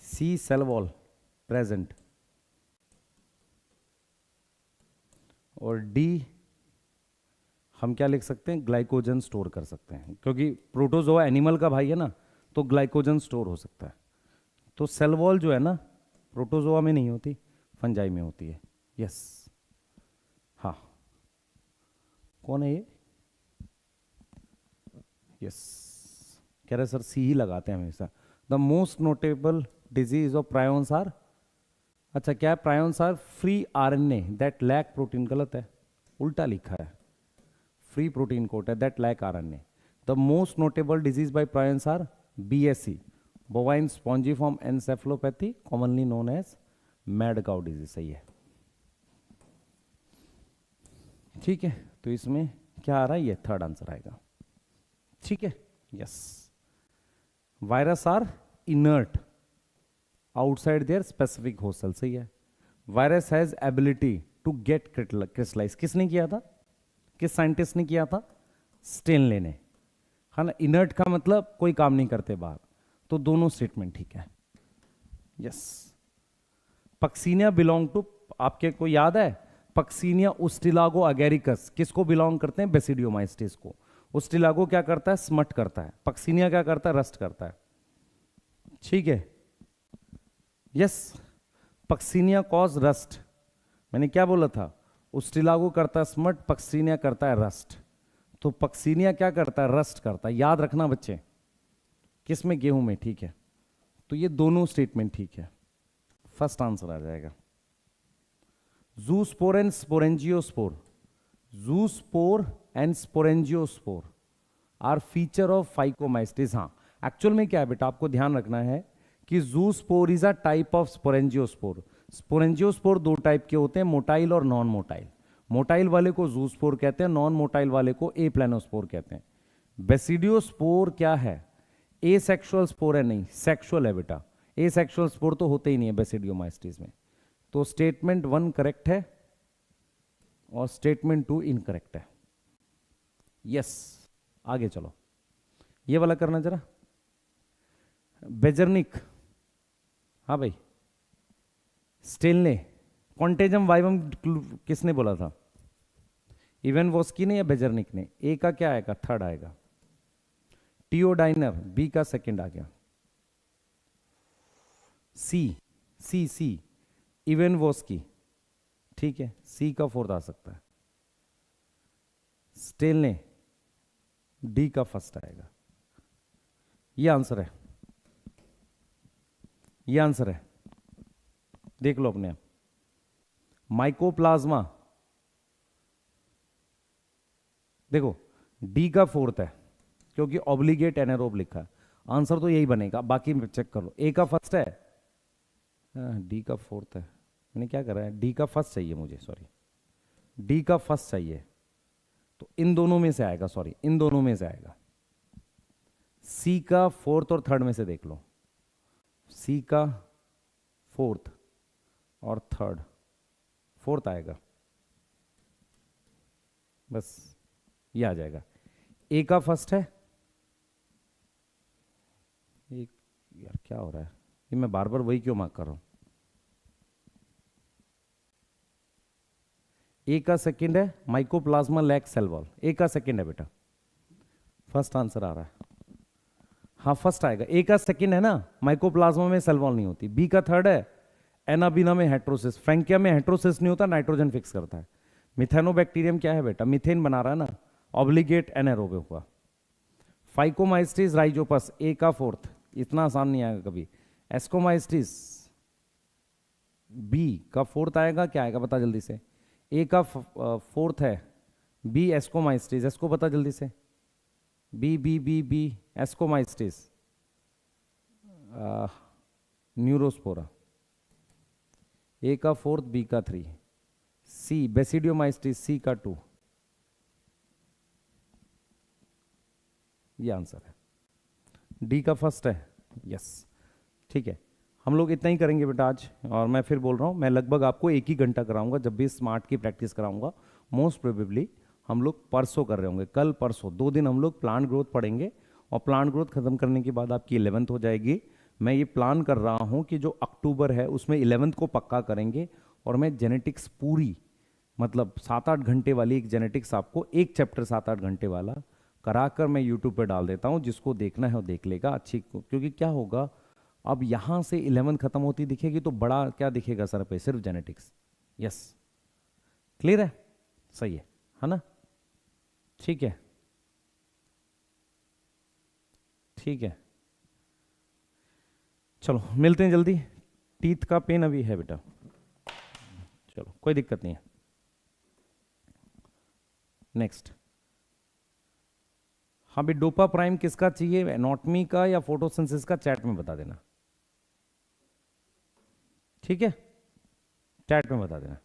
C cell wall present, और डी हम क्या लिख सकते हैं? ग्लाइकोजन स्टोर कर सकते हैं, क्योंकि प्रोटोजोआ एनिमल का भाई है ना, तो ग्लाइकोजन स्टोर हो सकता है। तो सेल वॉल जो है ना, प्रोटोजोआ में नहीं होती, फंजाई में होती है। यस, हाँ, कौन है ये? यस, कह रहे सर सी ही लगाते हैं हमेशा। The most notable disease of prions are, अच्छा क्या है? Prions are free RNA that lack protein, गलत है, उल्टा लिखा है। फ्री प्रोटीन कोट है that lack RNA। The most notable disease by prions are BSE, bovine spongiform encephalopathy, commonly known as mad cow disease, सही है। ठीक है, तो इसमें क्या आ रहा है? ये थर्ड आंसर आएगा। ठीक है, yes. Virus are inert outside their specific host cell, सही है। Virus has ability to get crystallize, किसने किया था? किस साइंटिस्ट ने किया था? स्टेनले ने, है ना। इनर्ट का मतलब कोई काम नहीं करते बाहर, तो दोनों स्टेटमेंट ठीक है। यस। पक्सीनिया बिलोंग टू, आपके को याद है? पक्सीनिया उस्टिलागो अगेरिकस किसको बिलोंग करते हैं? बेसिडियोमाइस्टिस को। उस्टिलागो क्या करता है? स्मट करता है। पक्सीनिया क्या करता है? रस्ट करता है। ठीक है, यस। पक्सीनिया कॉज रस्ट, मैंने क्या बोला था? उस्टिलागो करता है स्मट, पक्सीनिया करता है रस्ट। तो पक्सीनिया क्या करता है? रस्ट करता है। याद रखना बच्चे, किस में? गेहूं में, ठीक है। तो ये दोनों स्टेटमेंट ठीक है, फर्स्ट आंसर आ जाएगा। Zoospore and sporangiospore, zoospore and sporangiospore are feature of Phycomycetes. हाँ, एक्चुअल में क्या है बेटा, आपको ध्यान रखना है कि zoospore is a type of sporangiospore. Sporangiospore दो टाइप के होते हैं, मोटाइल और नॉन मोटाइल। मोटाइल वाले को जूस्पोर कहते हैं, नॉन मोटाइल वाले को ए प्लानोस्पोर कहते हैं। बेसिडियोस्पोर क्या है? ए सेक्सुअल स्पोर है, नहीं सेक्सुअल है बेटा। ए सेक्सुअल स्पोर तो होते ही नहीं है बेसिडियोमाइस्टिस में। तो स्टेटमेंट 1 करेक्ट है और स्टेटमेंट 2 इनकरेक्ट है। यस, आगे चलो, ये वाला करना जरा। बेजर्निक, हाँ भाई, स्टेलने, कॉन्टेजम वाइवम किसने बोला था? इवन वोस्की ने या बेजर्निक ने? ए का क्या आएगा? थर्ड आएगा। टियोडाइनर, बी का सेकंड आ गया। सी सी सी इवन वोस्की, ठीक है, सी का फोर्थ आ सकता है। स्टेलने, डी का फर्स्ट आएगा। ये आंसर है, ये आंसर है, देख लो अपने आप। माइकोप्लाज्मा, देखो डी का फोर्थ है क्योंकि ऑब्लिगेट एनारोब लिखा है, आंसर तो यही बनेगा। बाकी चेक कर लो। ए का फर्स्ट है, डी का फोर्थ है, मैंने क्या करा है, डी का फर्स्ट चाहिए मुझे, सॉरी, डी का फर्स्ट चाहिए, तो इन दोनों में से आएगा, सॉरी इन दोनों में से आएगा। सी का फोर्थ और थर्ड में से देख लो, सी का फोर्थ और थर्ड, फोर्थ आएगा, बस ये आ जाएगा। ए का फर्स्ट है, एक यार क्या हो रहा है, ये मैं बार बार वही क्यों मार्क कर रहा हूं। ए का सेकंड है, माइकोप्लाज्मा लैक सेल वॉल, ए का सेकंड है बेटा, फर्स्ट आंसर आ रहा है। हाँ फर्स्ट आएगा, ए का सेकंड है ना, माइकोप्लाज्मा में सेल वॉल नहीं होती। बी का थर्ड है, एनाबिना में हेट्रोसिस, फ्रैंकिया में हेट्रोसिस नहीं होता, नाइट्रोजन फिक्स करता है। मिथेनोबैक्टीरियम क्या है बेटा? मीथेन बना रहा है ना, ऑब्लिगेट एनारोबिक हुआ। फाइकोमाइस्टिस राइजोपस, ए का फोर्थ, इतना आसान नहीं आएगा कभी। एस्कोमाइस्टिस, बी का फोर्थ आएगा, क्या आएगा बता जल्दी से। ए का फोर्थ है, बी एस्कोमाइस्टिस, एस्को बता जल्दी से, B B B B Ascomycetes, Neurospora. A का फोर्थ, बी का 3, सी बेसिडियोमाइस्टिस, सी का 2, ये आंसर है। डी का फर्स्ट है, यस ठीक है। हम लोग इतना ही करेंगे बेटा आज, और मैं फिर बोल रहा हूँ, मैं लगभग आपको 1 ही घंटा कराऊंगा जब भी स्मार्ट की प्रैक्टिस कराऊंगा। मोस्ट प्रोबेबली हम लोग परसों कर रहे होंगे, कल परसों 2 दिन हम लोग प्लांट ग्रोथ पढ़ेंगे, और प्लांट ग्रोथ खत्म करने के बाद आपकी 11th हो जाएगी। मैं ये प्लान कर रहा हूँ कि जो अक्टूबर है उसमें 11th को पक्का करेंगे, और मैं जेनेटिक्स पूरी मतलब 7-8 घंटे वाली एक जेनेटिक्स आपको, एक चैप्टर 7-8 घंटे वाला कराकर मैं यूट्यूब पे डाल देता हूँ, जिसको देखना है वो देख लेगा अच्छी। क्योंकि क्या होगा, अब यहाँ से 11th खत्म होती दिखेगी तो बड़ा क्या दिखेगा सर पे, सिर्फ जेनेटिक्स। यस क्लियर है, सही है ना, ठीक है ठीक है, चलो मिलते हैं जल्दी। टीथ का पेन अभी है बेटा, चलो कोई दिक्कत नहीं है। नेक्स्ट, हाँ भी डोपा प्राइम किसका चाहिए, एनाटॉमी का या फोटोसिंथेसिस का, चैट में बता देना, ठीक है, चैट में बता देना।